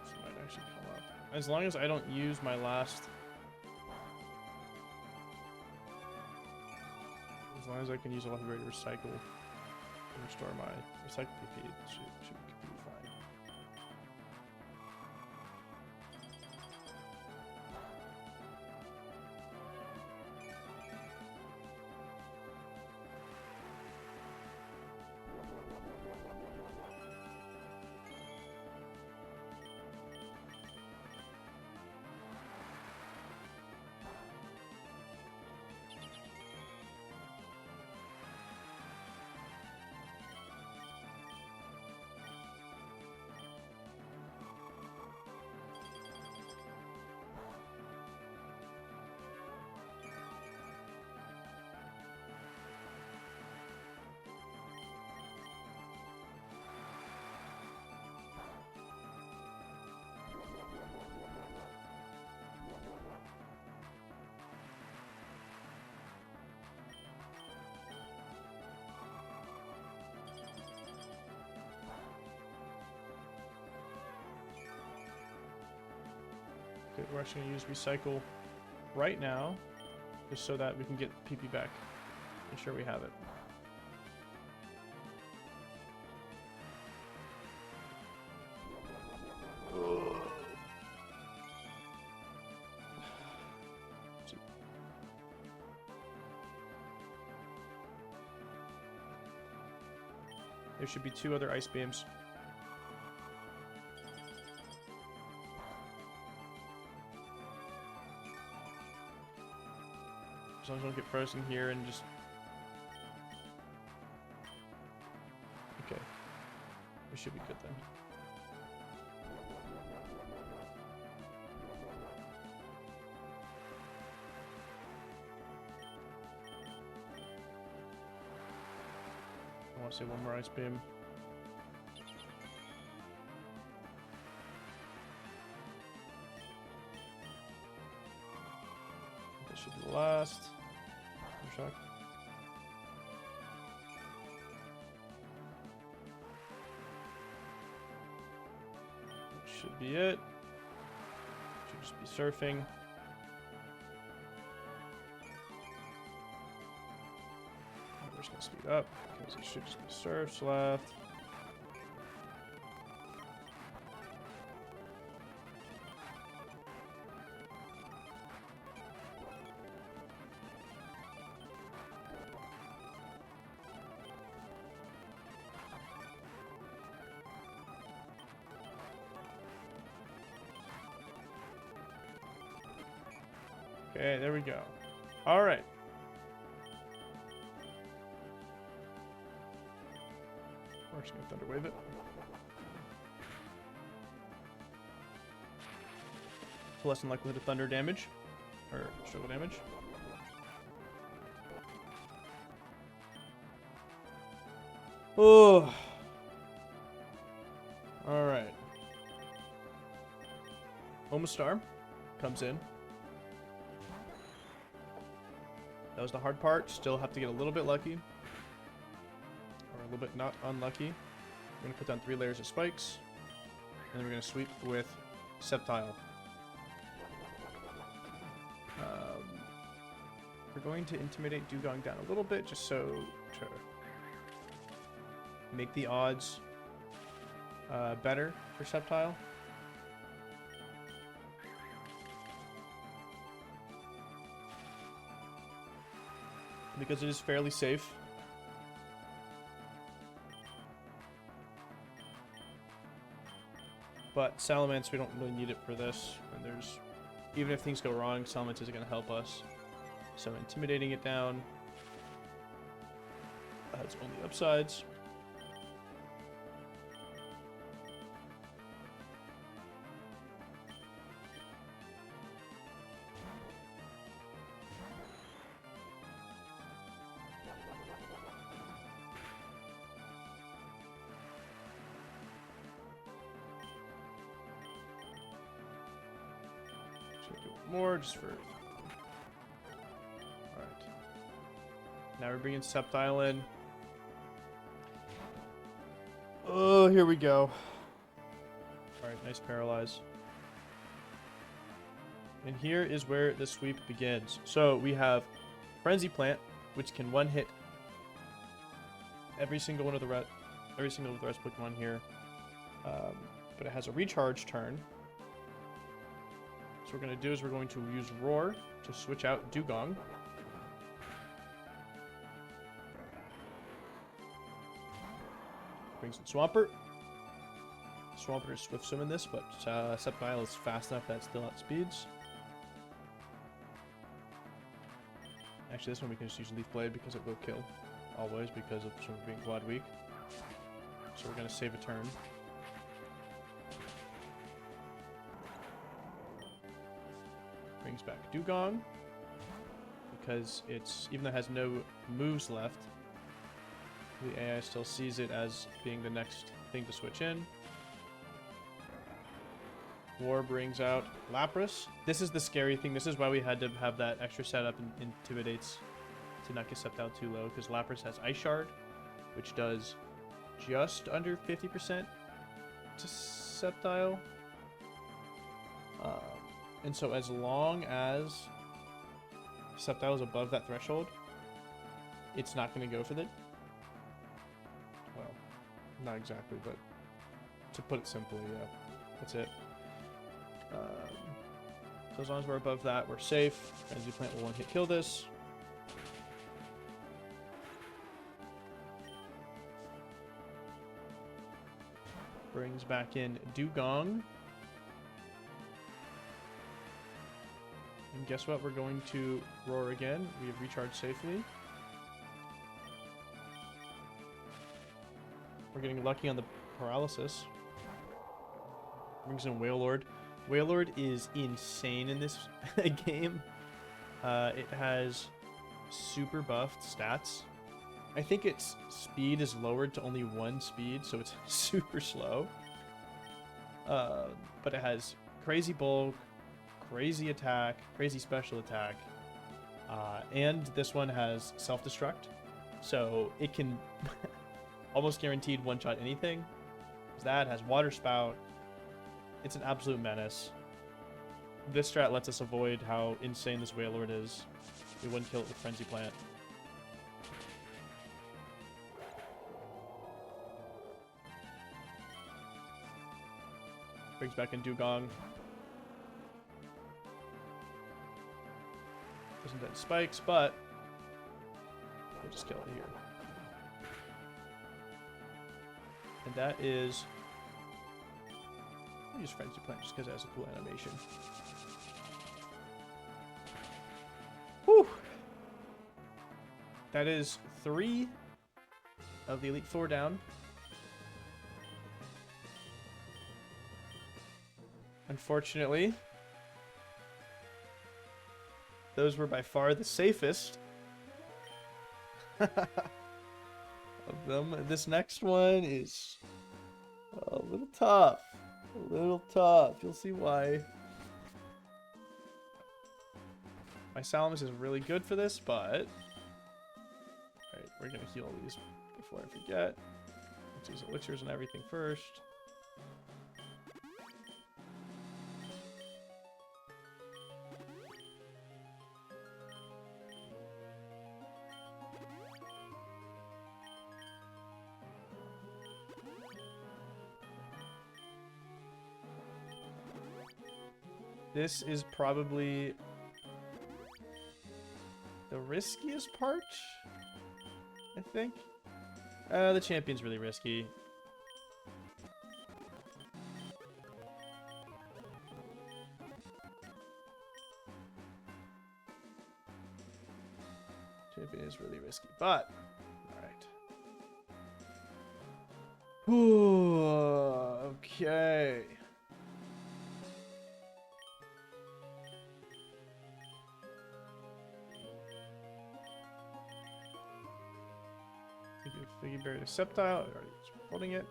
this might actually come up. As long as I don't use my last... As long as I can use a level grade recycle and restore my recycle PP, it should be completely fine. Okay, we're actually going to use recycle right now, just so that we can get PP back. Make sure we have it. There should be 2 other ice beams. As long as I don't get frozen here and just... Okay. We should be good then. I want to say one more ice beam. This should be the last. Shock. That should be it. Should just be surfing. We're just gonna speed up because it should just be surfs left. Okay, there we go. All right. We're just gonna thunder wave it. To lessen likelihood of thunder damage or struggle damage. Oh. All right. Omastar comes in. That was the hard part. Still have to get a little bit lucky. Or a little bit not unlucky. We're going to put down 3 layers of spikes. And then we're going to sweep with Sceptile. We're going to intimidate Dugong down a little bit just so to make the odds better for Sceptile. because it is fairly safe. But Salamence, we don't really need it for this. And there's, even if things go wrong, Salamence isn't going to help us. So intimidating it down has only upsides. More just for... Alright. Now we're bringing Sceptile in. Oh, here we go. Alright, nice paralyze. And here is where the sweep begins. So we have Frenzy Plant, which can one-hit every single one of the rest Pokemon here. But it has a recharge turn. So what we're going to do is we're going to use Roar to switch out Dugong. Brings in Swampert. Swampert is Swift Swim in this, but Sceptile is fast enough that it still outspeeds. Actually, this one we can just use Leaf Blade because it will kill. Always, because of sort of being quad weak. So we're going to save a turn. Brings back Dugong, because it's, even though it has no moves left, the AI still sees it as being the next thing to switch in. War brings out Lapras. This is the scary thing. This is why we had to have that extra setup and Intimidates to not get Sceptile too low, because Lapras has Ice Shard, which does just under 50% to Sceptile. And so as long as Sceptile is above that threshold, it's not going to go for it. Well, not exactly, but to put it simply, yeah, that's it. So as long as we're above that, we're safe. Frenzy Plant will one-hit kill this. Brings back in Dugong. And guess what? We're going to Roar again. We have recharged safely. We're getting lucky on the paralysis. Brings in Wailord. Wailord is insane in this game. It has super buffed stats. I think its speed is lowered to only 1 speed, so it's super slow. But it has crazy bulk, crazy attack, crazy special attack, and this one has self-destruct, so it can almost guaranteed one-shot anything. That has Water Spout. It's an absolute menace. This strat lets us avoid how insane this Wailord is. We wouldn't kill it with Frenzy Plant. Brings back in Dugong. Doesn't dead spikes, but we'll just kill it here. And that is... I'll use Frenzy Plant just because it has a cool animation. Whew! That is 3 of the Elite Four down. Unfortunately, those were by far the safest of them. This next one is a little tough. A little tough. You'll see why. My Salamis is really good for this, but... Alright, we're going to heal these before I forget. Let's use elixirs and everything first. This is probably the riskiest part, I think. The champion's really risky. Champion is really risky, but all right. Ooh, okay. Figgy berry to Sceptile. Already holding it.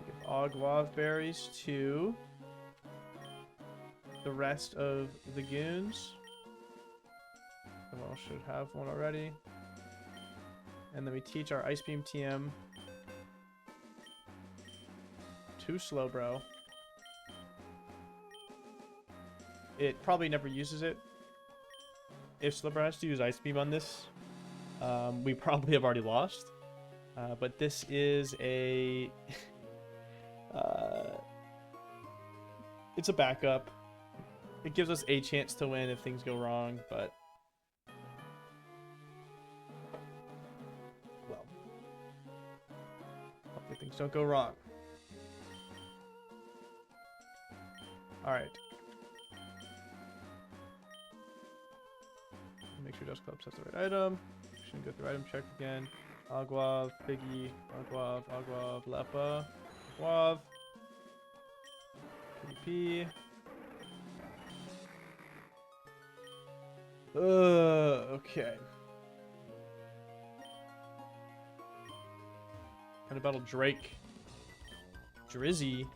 Give Ogwav berries to the rest of the goons. Someone else should have one already. And then we teach our Ice Beam TM to Slowbro. It probably never uses it. If Slowbro has to use Ice Beam on this, we probably have already lost. But this is a... it's a backup. It gives us a chance to win if things go wrong, but... well. Hopefully things don't go wrong. Alright. Make sure Dust Club sets the right item. Shouldn't go through item check again. Ogwav, Piggy, Ogwav, Ogwav, Lepa, Ogwav, PvP. Okay. Trying to battle Drake. Drizzy.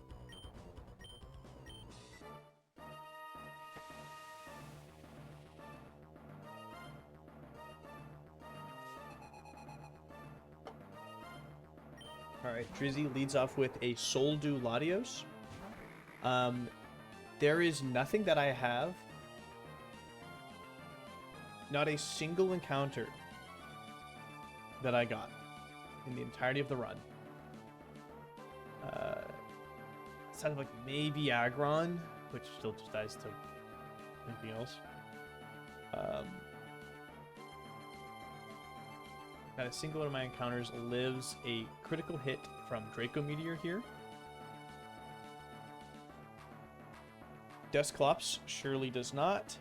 Alright, Drizzy leads off with a Soldu Latios. There is nothing that I have. Not a single encounter that I got in the entirety of the run. Aside of like maybe Aggron, which still just dies to anything else. Not a single one of my encounters lives a critical hit from Draco Meteor here. Dusclops surely does not.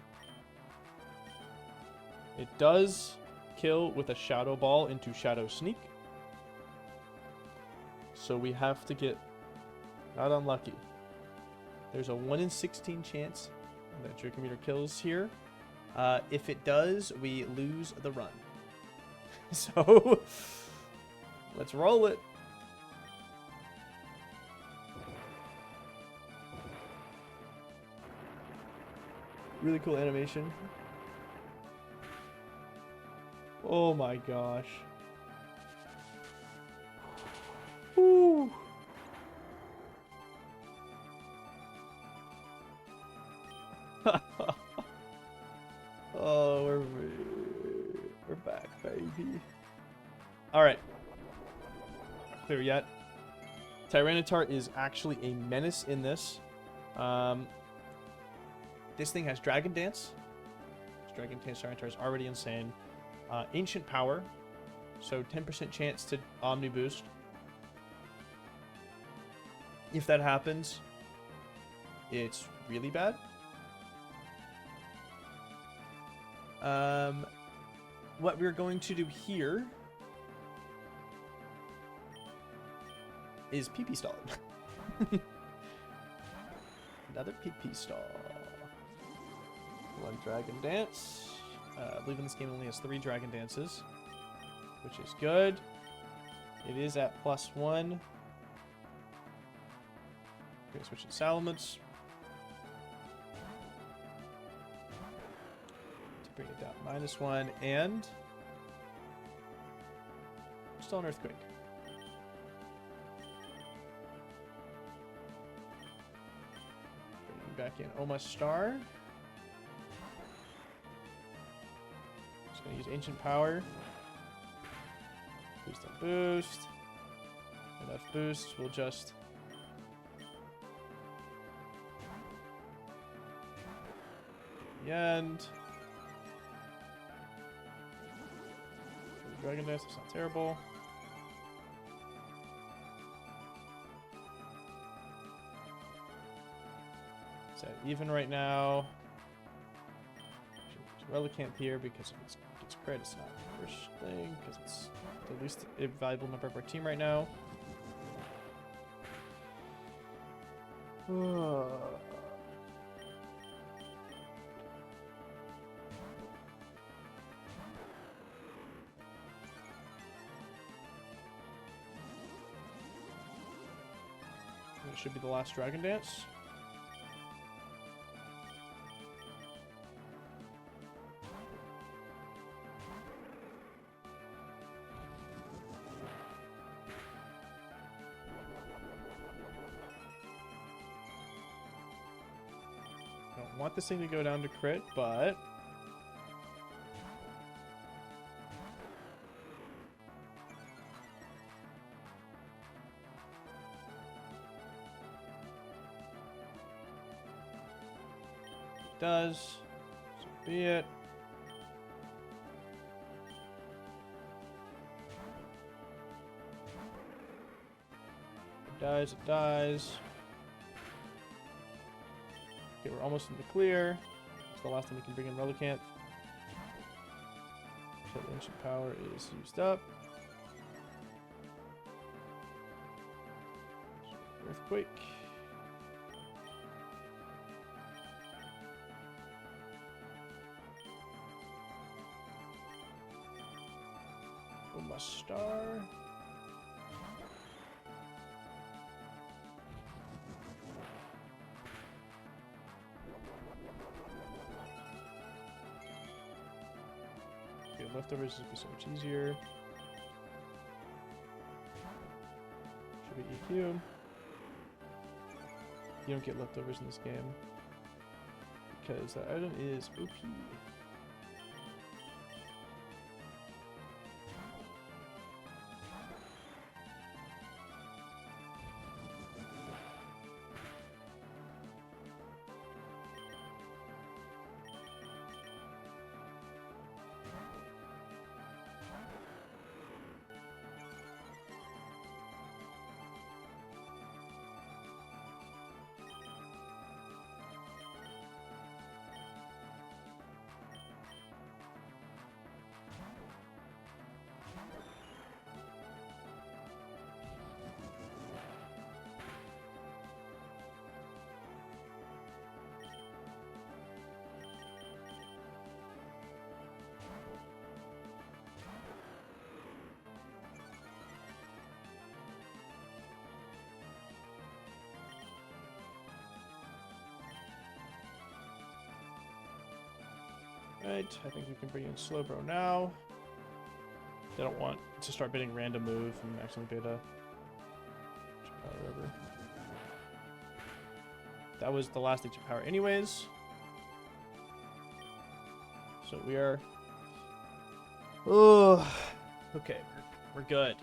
It does kill with a Shadow Ball into Shadow Sneak. So we have to get not unlucky. There's a 1 in 16 chance that Draco Meteor kills here. If it does, we lose the run. So, let's roll it. Really cool animation. Oh my gosh. Woo. Oh, we're back, baby. Alright. Not clear yet. Tyranitar is actually a menace in this. This thing has Dragon Dance. Dragon Dance Tyranitar is already insane. Ancient Power. So 10% chance to Omni Boost. If that happens, it's really bad. What we're going to do here is PP stall. Another PP stall. One Dragon Dance. I believe in this game only has 3 Dragon Dances, which is good. It is at +1. Okay, switch to Salamence. Bring it down -1 and still an Earthquake. Bringing back in Oma Star. Just gonna use Ancient Power. Boost and boost. Enough boosts will just the end. Dragon Dance, that's not terrible. It's at even right now. Relicanth here because if it gets crit, it's not the first thing because it's the least valuable member of our team right now. It should be the last Dragon Dance. Don't want this thing to go down to crit, but it does. So be it. It dies, it dies. Okay, we're almost in the clear. It's the last time we can bring in Relicanth. So the ancient power is used up. Earthquake. Uma Star. Leftovers would be so much easier. Should be EQ. You don't get leftovers in this game because that item is OP. Right, I think we can bring in Slowbro now. They don't want to start bidding random move and accidentally bid a power over. That was the last Ancient Power anyways. So we are... Oh, okay, we're good.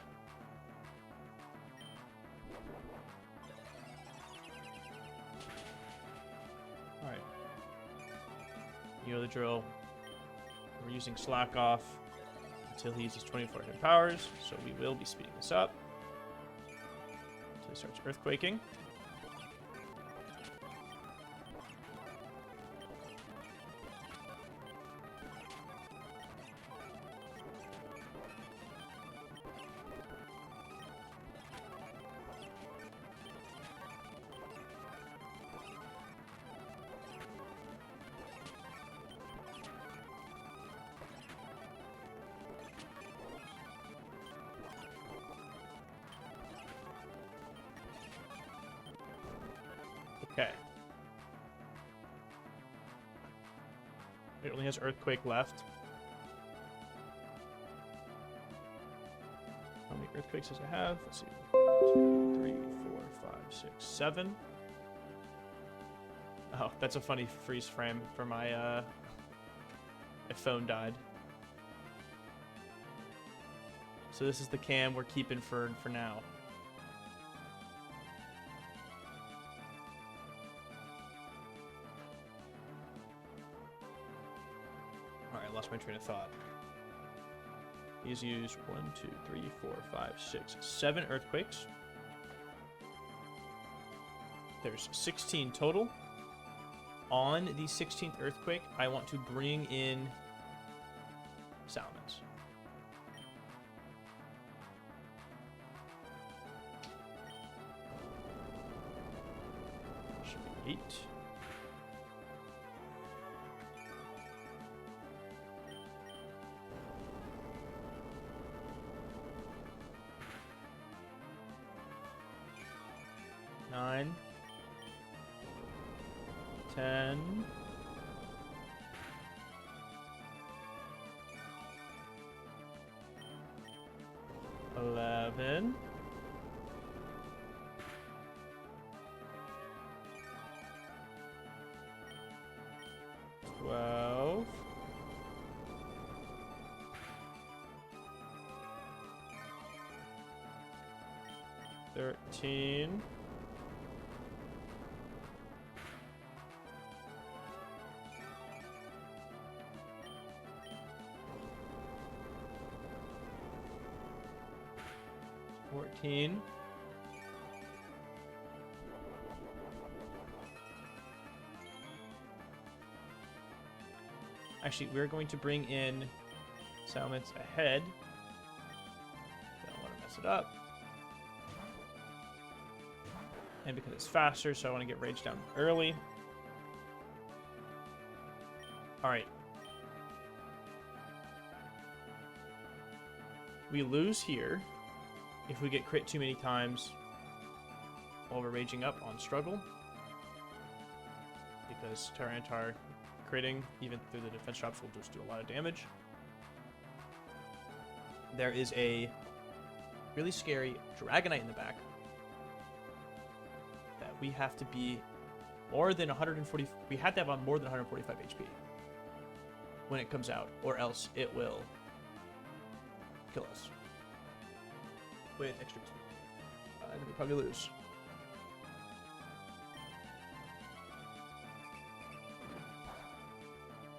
Alright. You know the drill. We're using Slack off until he uses 24 hit powers, so we will be speeding this up until he starts earthquaking. Okay. It only has Earthquake left. How many Earthquakes does it have? Let's see. 1, 2, 3, 4, 5, 6, 7. Oh, that's a funny freeze frame for my my phone died. So this is the cam we're keeping for now. Alright, I lost my train of thought. He's used 1, 2, 3, 4, 5, 6, 7 earthquakes. There's 16 total. On the 16th earthquake, I want to bring in Salamence. Should be 8. Nine. 10. 11. 12. 13. 14. Actually, we're going to bring in Salamence ahead. Don't want to mess it up. And because it's faster, so I want to get Rage down early. Alright. We lose here if we get crit too many times while we're raging up on struggle. Because Tyranitar critting, even through the defense drops, will just do a lot of damage. There is a really scary Dragonite in the back that we have to be more than 140. We have to have on more than 145 HP when it comes out, or else it will kill us with extreme speed. And then we probably lose.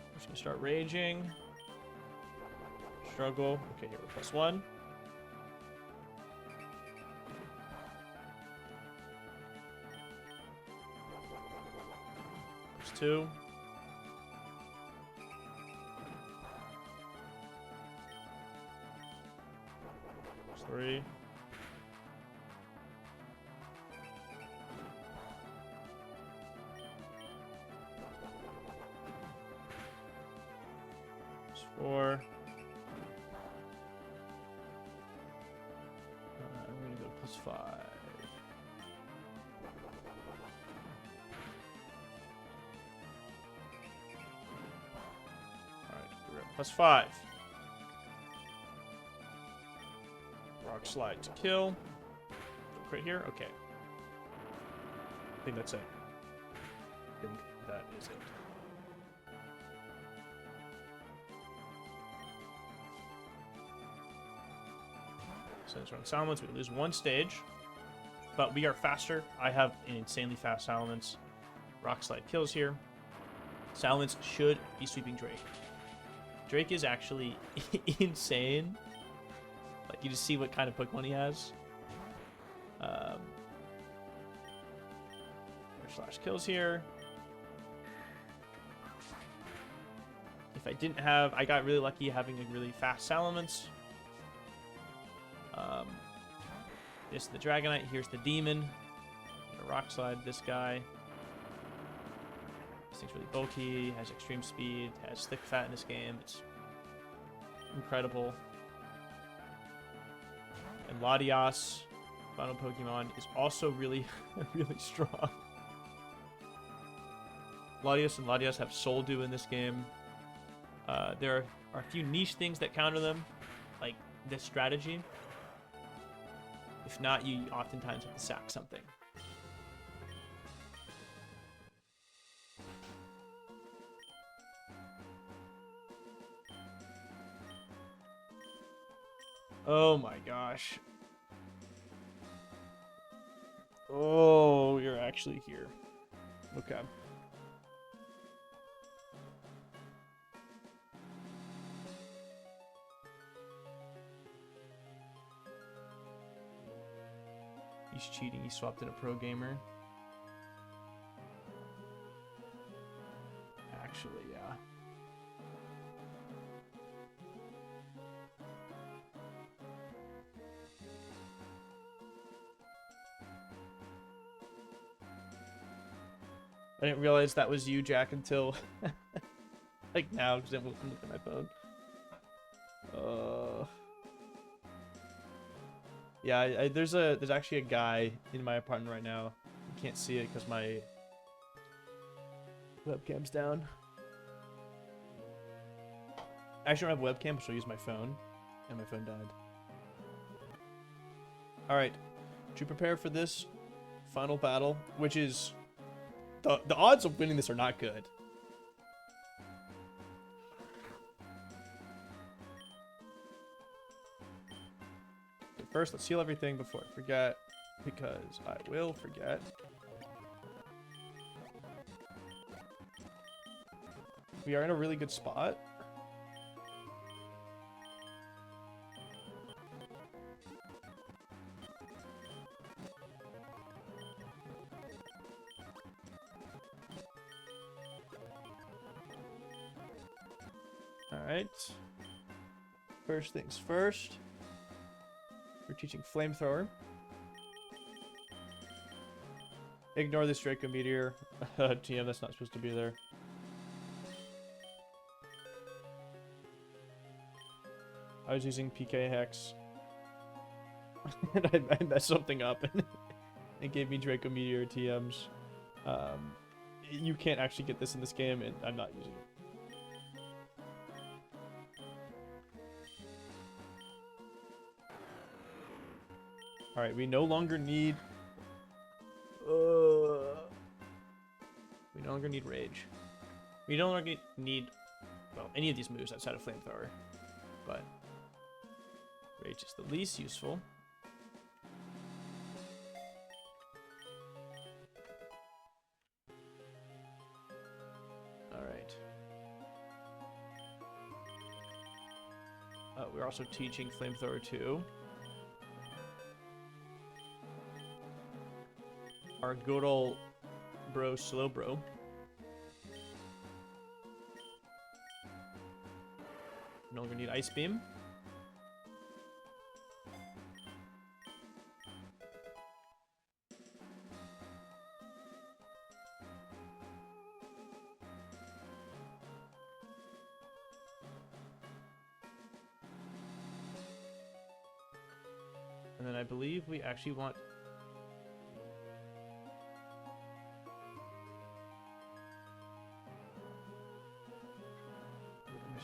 We're just gonna start raging. Struggle. Okay, here we're +1. +2. +3. +4. I'm going to go +5. Alright, we're at +5. Rock slide to kill. Right here? Okay. I think that's it. I think that is it. So it's on Salamence. We lose one stage, but we are faster. I have an insanely fast Salamence. Rock slide kills here. Salamence should be sweeping Drake. Drake is actually insane. Like, you just see what kind of Pokemon he has. Slash kills here. If I didn't have, I got really lucky having a really fast Salamence. This is the Dragonite. Here's the Demon. Rock slide this guy. This thing's really bulky. Has extreme speed. Has thick fat in this game. It's incredible. And Latias, final Pokemon, is also really, really strong. Latias and Latias have Soul Dew in this game. There are a few niche things that counter them, like this strategy. If not, you oftentimes have to sack something. Oh my gosh. Oh, you're actually here. Okay. He's cheating. He swapped in a pro gamer. Actually, yeah. I didn't realize that was you, Jack, until like now, because I'm looking at my phone. Yeah, there's actually a guy in my apartment right now. You can't see it because my webcam's down. I actually don't have a webcam, so I'll use my phone, and my phone died. All right, to prepare for this final battle, which is the odds of winning this are not good. But first, let's heal everything before I forget, because I will forget. We are in a really good spot. Alright. First things first. We're teaching Flamethrower. Ignore this Draco Meteor. TM, that's not supposed to be there. I was using PK Hex. And I messed something up and it gave me Draco Meteor TMs. You can't actually get this in this game, and I'm not using it. Alright, we no longer need... we no longer need Rage. We no longer need, well, any of these moves outside of Flamethrower. But Rage is the least useful. Alright. We're also teaching Flamethrower 2. Our good old bro, Slow Bro. No longer need Ice Beam. And then I believe we actually want...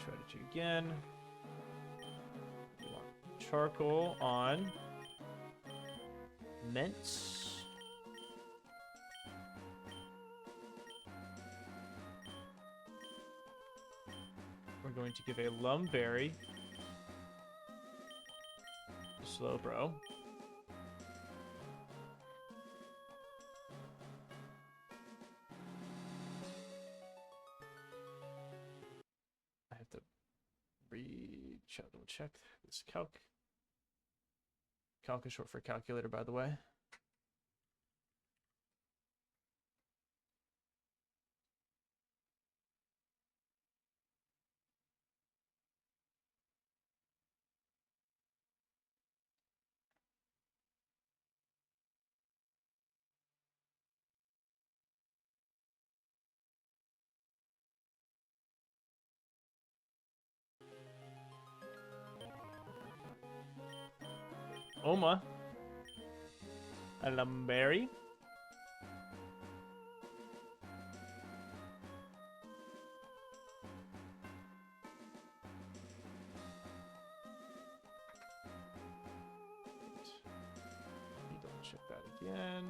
strategy again. We want Charcoal on Mints. We're going to give a Lumberry to Slow Bro. Double check this calc. Calc is short for calculator, by the way. Oma. A Lumberry. Let me double check that again.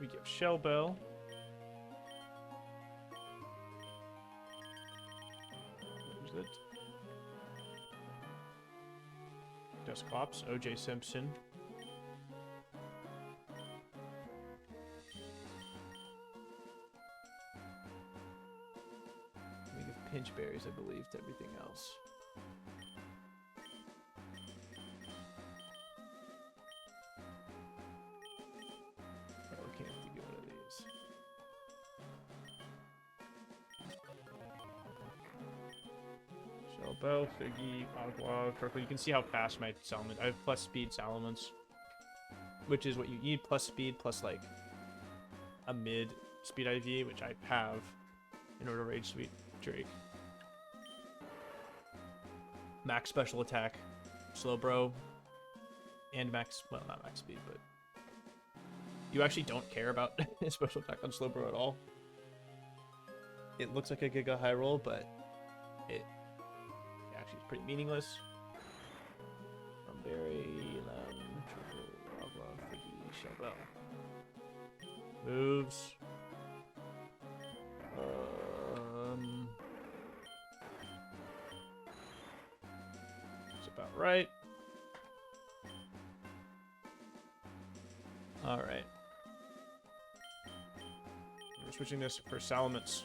We give Shell Bell. it. Dusclops, OJ Simpson. We give pinch berries, I believe, to everything else. Oh, can't do one of these. Bell, Figgy, Agua, Purple. You can see how fast my Salmon. I have plus speed Salamence, which is what you need. Plus speed, plus like a mid speed IV, which I have in order to Rage Sweet Drake. Max special attack, Slowbro, and max, well, not max speed, but you actually don't care about special attack on Slowbro at all. It looks like a Giga High Roll, but it actually is pretty meaningless. Berry, Triple, Agua, Figgy, Shell Moves. That's about right. All right. We're switching this for Salamence.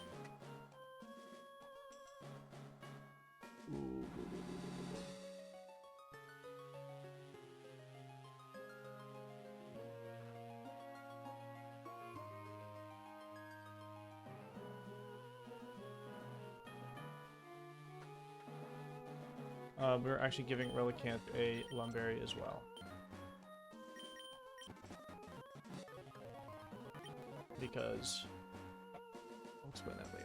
We're actually giving Relicanth a Lumberry as well. Because I'll explain that later.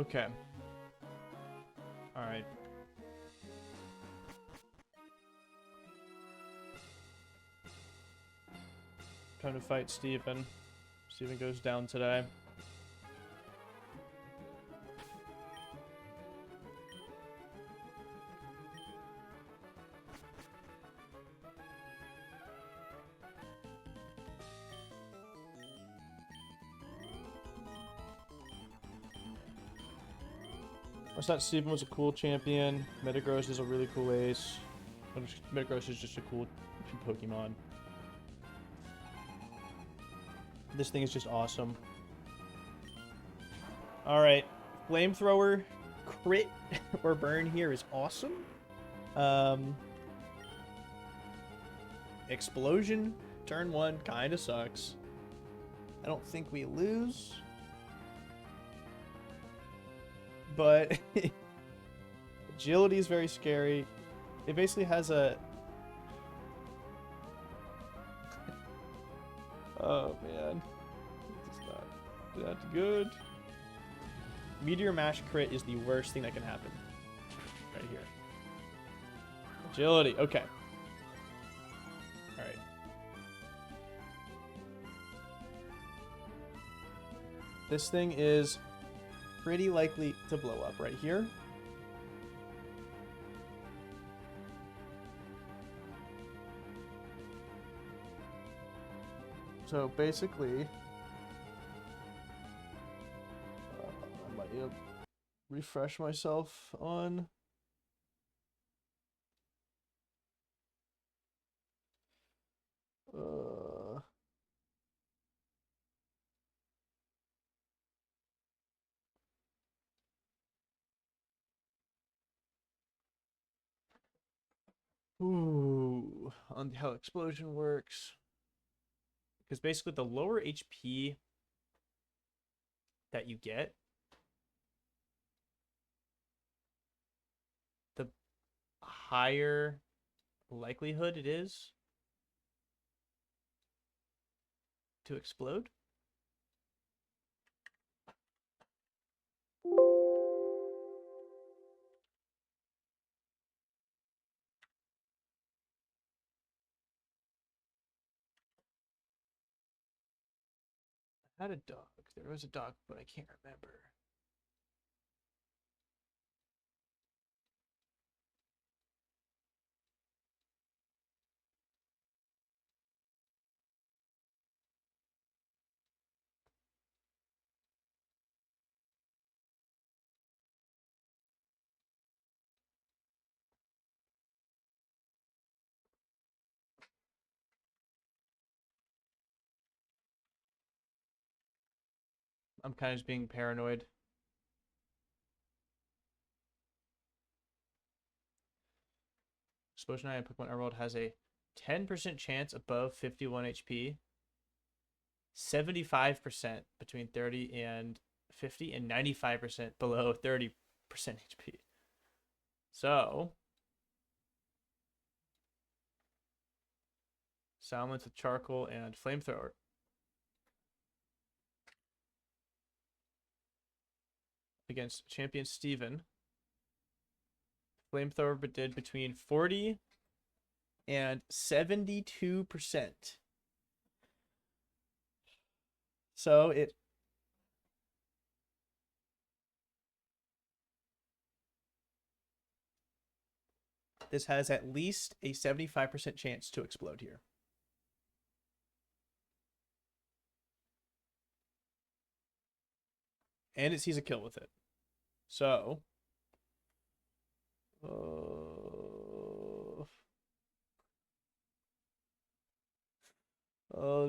Okay. All right. Time to fight Steven. Steven goes down today. I thought Steven was a cool champion. Metagross is a really cool ace. Metagross is just a cool Pokemon. This thing is just awesome. Alright. Flamethrower, crit, or burn here is awesome. Explosion, turn 1, kinda sucks. I don't think we lose. But agility is very scary. It basically has a... Oh, man. It's not that good. Meteor Mash crit is the worst thing that can happen. Right here. Agility. Okay. Alright. This thing is pretty likely to blow up right here. So basically, I might need to refresh myself on on how explosion works. Because basically the lower HP that you get, the higher likelihood it is to explode. Had a dog. There was a dog, but I can't remember. I'm kind of just being paranoid. Explosion Eye in Pokemon Emerald has a 10% chance above 51 HP, 75% between 30 and 50, and 95% below 30% HP. So, Salamence with Charcoal and Flamethrower. Against Champion Steven. Flamethrower did between 40 and 72%. So this has at least a 75% chance to explode here. And it sees a kill with it. So, oh,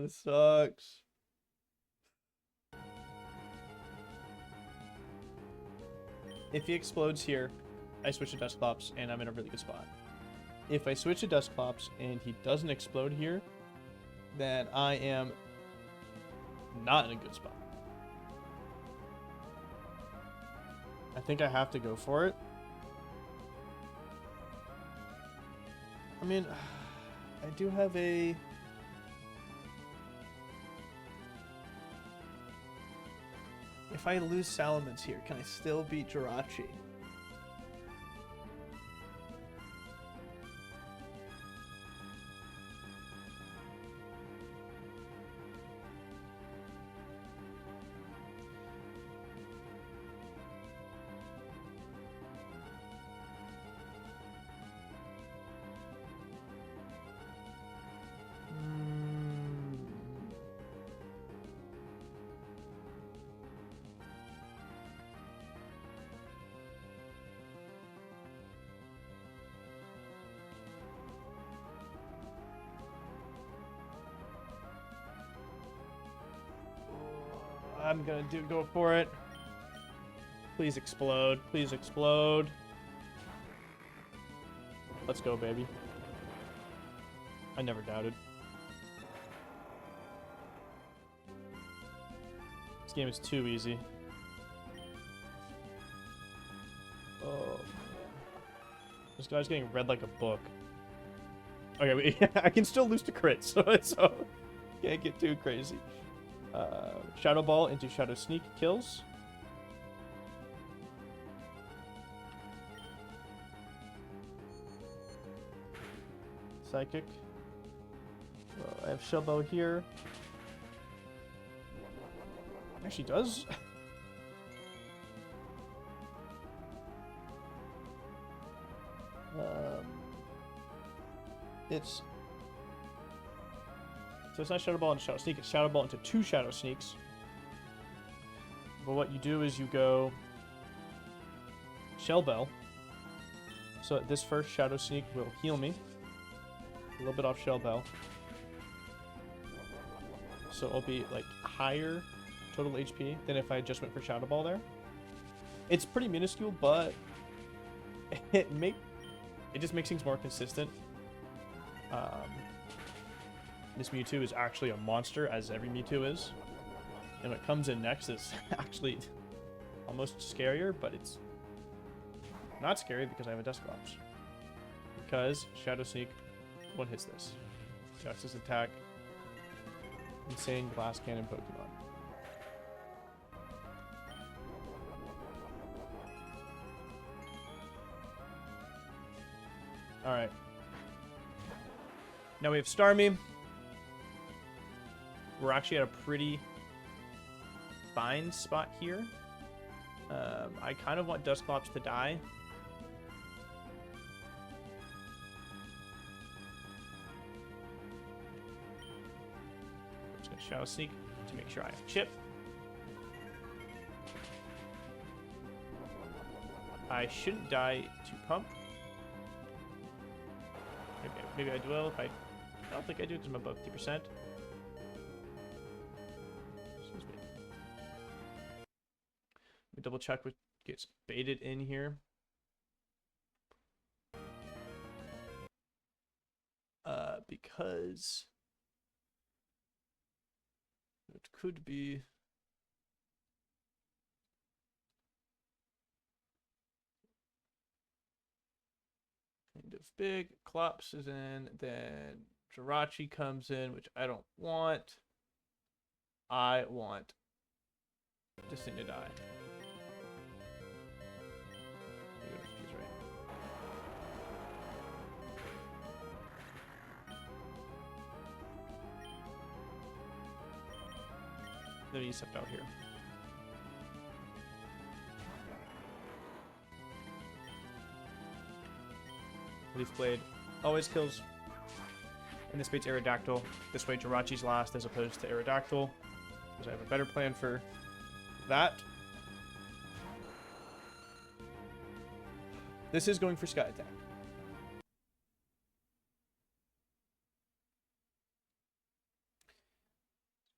this sucks. If he explodes here, I switch to Dusclops, and I'm in a really good spot. If I switch to Dusclops and he doesn't explode here, then I am not in a good spot. I think I have to go for it. I mean, I do have a... If I lose Salamence here, can I still beat Jirachi? I'm gonna go for it. Please explode. Please explode. Let's go, baby. I never doubted. This game is too easy. Oh, man. This guy's getting read like a book. Okay, wait, I can still lose to crit, so can't get too crazy. Shadow Ball into Shadow Sneak kills. Psychic. I have Shell Bow here. Actually does. So it's not Shadow Ball into Shadow Sneak, it's Shadow Ball into 2 Shadow Sneaks. But what you do is you go Shell Bell. So this first Shadow Sneak will heal me. A little bit off Shell Bell. So it'll be like higher total HP than if I just went for Shadow Ball there. It's pretty minuscule, but it just makes things more consistent. This Mewtwo is actually a monster, as every Mewtwo is. And what comes in next is actually almost scarier, but it's not scary because I have a Dusclops. Because Shadow Sneak one hits this. Justice attack. Insane Glass Cannon Pokemon. Alright. Now we have Starmie. We're actually at a pretty bind spot here. I kind of want Dusclops to die. I'm just gonna Shadow Sneak to make sure I have chip. I shouldn't die to pump. Okay, maybe I will if I don't think I do because I'm above 50%. Excuse me. Let me double check what gets baited in here. Because it could be kind of big. Klops is in, then Jirachi comes in, which I don't want. I want this thing to die. He's right. Then you stepped out here. Leaf Blade always kills. And this beats Aerodactyl. This way Jirachi's last as opposed to Aerodactyl. Because I have a better plan for that. This is going for Sky Attack.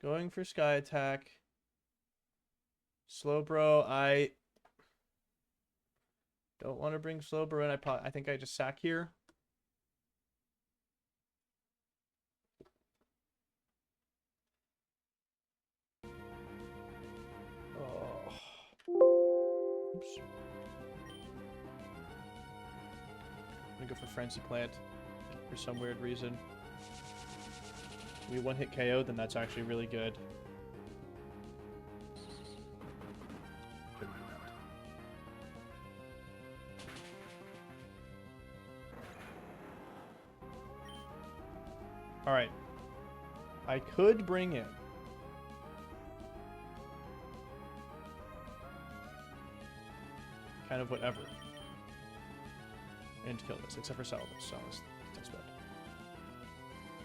Going for Sky Attack. Slowbro, I don't want to bring Slowbro in. I think I just sack here. Oh. Oops. I'm gonna go for Frenzy Plant for some weird reason. We one-hit KO, then that's actually really good. Alright. I could bring in kind of whatever and kill this, except for Salvage, so that's bad.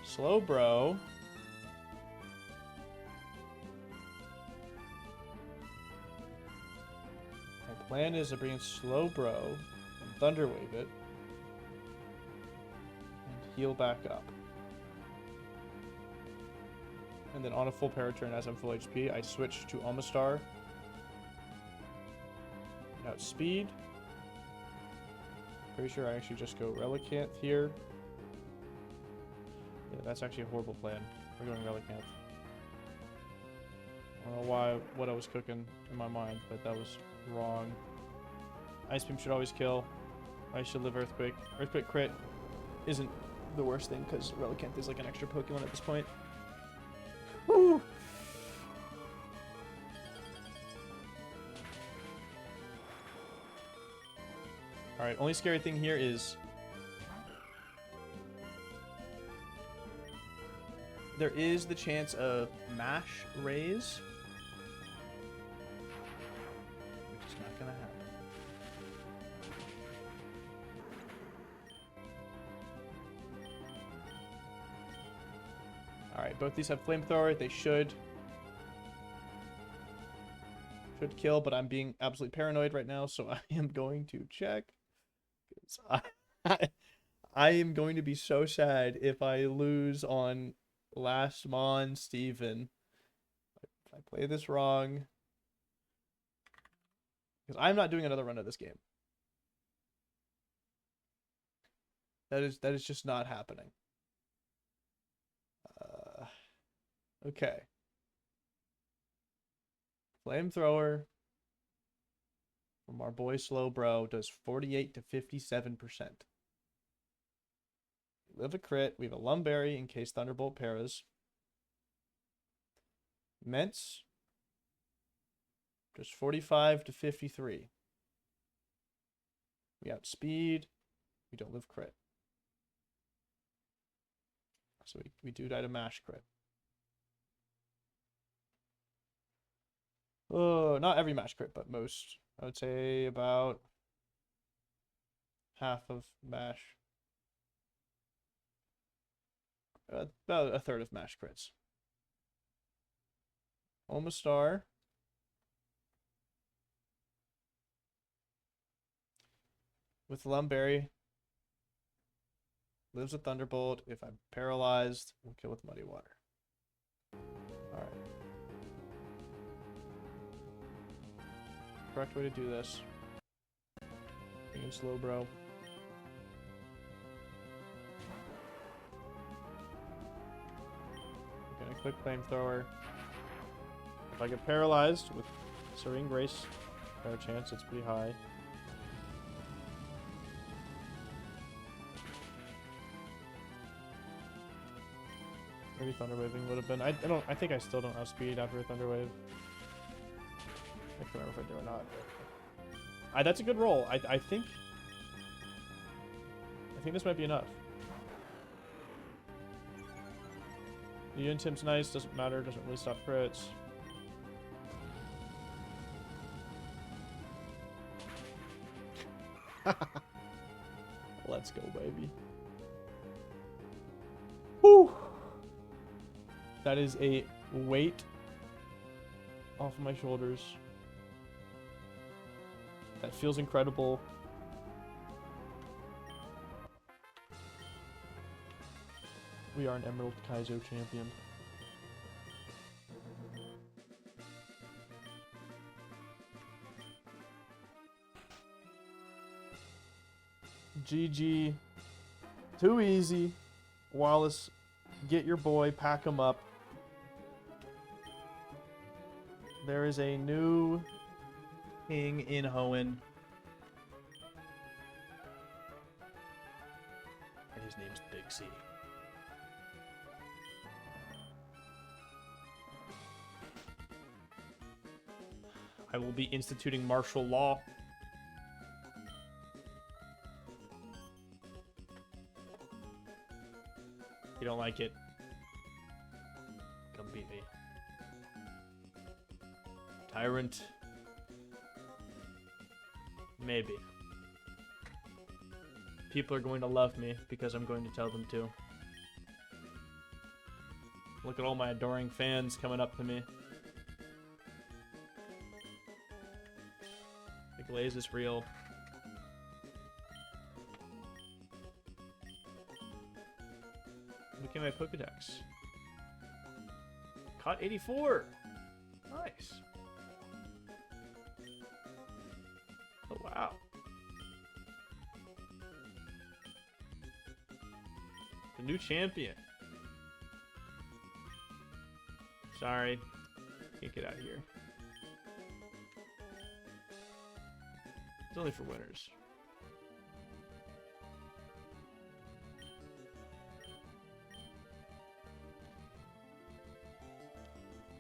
Slowbro. My plan is to bring in Slowbro and Thunderwave it and heal back up. And then on a full paraturn as I'm full HP, I switch to Omastar. Outspeed. Pretty sure I actually just go Relicanth here. Yeah, that's actually a horrible plan. We're going Relicanth. I don't know what I was cooking in my mind, but that was wrong. Ice Beam should always kill. I should live Earthquake. Earthquake crit isn't the worst thing because Relicanth is like an extra Pokemon at this point. Woo! Alright, only scary thing here is there is the chance of Mash Raise, which is not gonna happen. Alright, both these have Flamethrower. They should kill, but I'm being absolutely paranoid right now, so I am going to check. I am going to be so sad if I lose on Last Mon Steven. If I play this wrong. Because I'm not doing another run of this game. That is just not happening. Okay. Flamethrower from our boy Slowbro does 48 to 57%. We live a crit. We have a Lumberry in case Thunderbolt paras. Ments just 45 to 53. We outspeed. We don't live crit. So we do die to mash crit. Not every match crit, but most. I would say about half of mash. About a third of mash crits. Omastar. With Lumberry. Lives with Thunderbolt. If I'm paralyzed, we'll kill with Muddy Water. Alright. Correct way to do this. Being slow, bro. Gonna quick flamethrower. If I get paralyzed with Serene Grace, fair chance, it's pretty high. Maybe Thunderwaving would have been. I think I still don't have speed after a Thunderwave. I can't remember if I do or not. That's a good roll. I think this might be enough. The Untim's nice, doesn't matter, doesn't really stop crits. Let's go, baby. Whew! That is a weight off of my shoulders. That feels incredible. We are an Emerald Kaizo champion. GG. Too easy. Wallace, get your boy, pack him up. There is a new king in Hoenn. And his name's Big C. I will be instituting martial law. If you don't like it, come beat me. Tyrant. Maybe. People are going to love me because I'm going to tell them to. Look at all my adoring fans coming up to me. The glaze is real. Look at my Pokedex. Caught 84! Nice. Oh, wow. The new champion. Sorry. Can't get out of here. It's only for winners.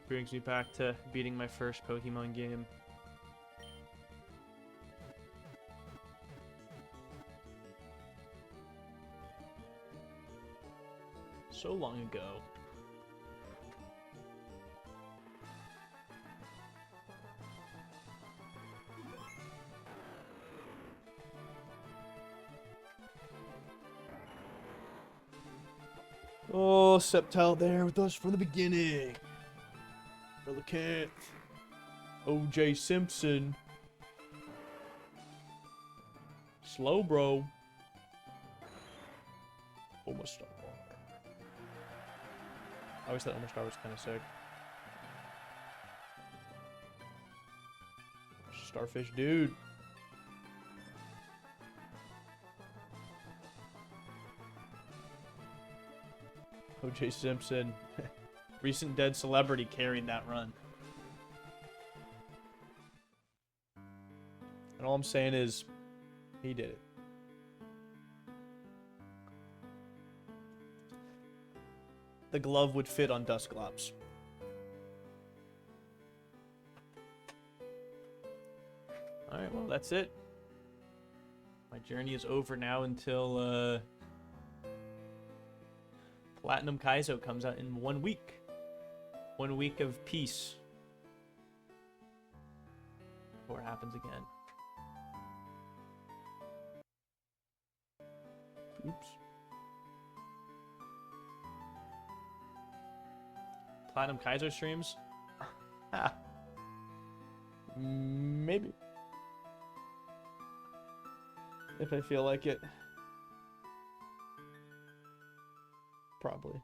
Brings me back to beating my first Pokemon game. So long ago. Oh, Sceptile there with us from the beginning. Brother Kent. OJ Simpson. Slow, bro. Omastar. I always thought Omastar was kind of sick. Starfish dude. OJ Simpson. Recent dead celebrity carried that run. And all I'm saying is, he did it. The glove would fit on Dusclops. Alright, well, that's it. My journey is over now until, Platinum Kaizo comes out in 1 week. 1 week of peace. before it happens again. Oops. Platinum Kaizo streams? Maybe. If I feel like it. Probably.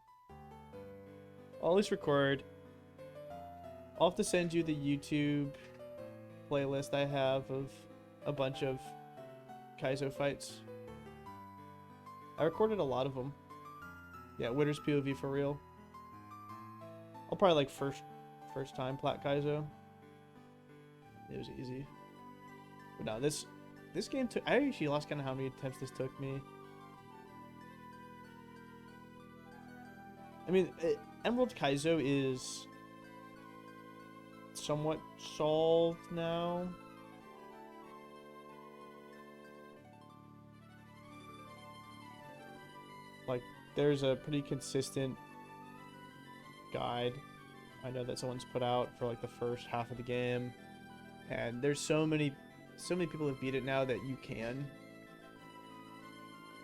I'll at least record. I'll have to send you the YouTube playlist I have of a bunch of Kaizo fights. I recorded a lot of them. Yeah, Witter's POV for real. I'll probably like first time plat Kaizo. It was easy. But no, this game took... I actually lost kind of how many attempts this took me. I mean, Emerald Kaizo is somewhat solved now. Like, there's a pretty consistent guide I know that someone's put out for like the first half of the game, and there's so many people have beat it now that you can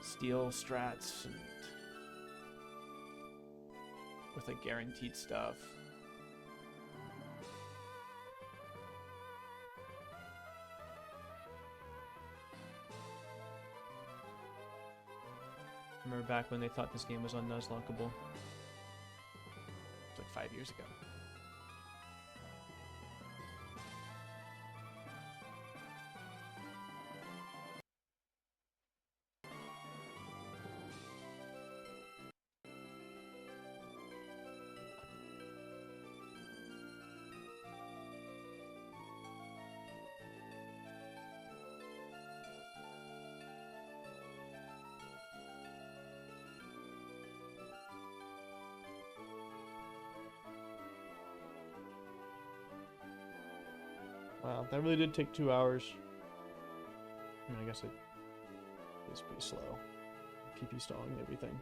steal strats and with like guaranteed stuff. Remember back when they thought this game was unnuzlockable? It's like 5 years ago. Wow, that really did take 2 hours. I mean, I guess it is pretty slow. PP stalling everything.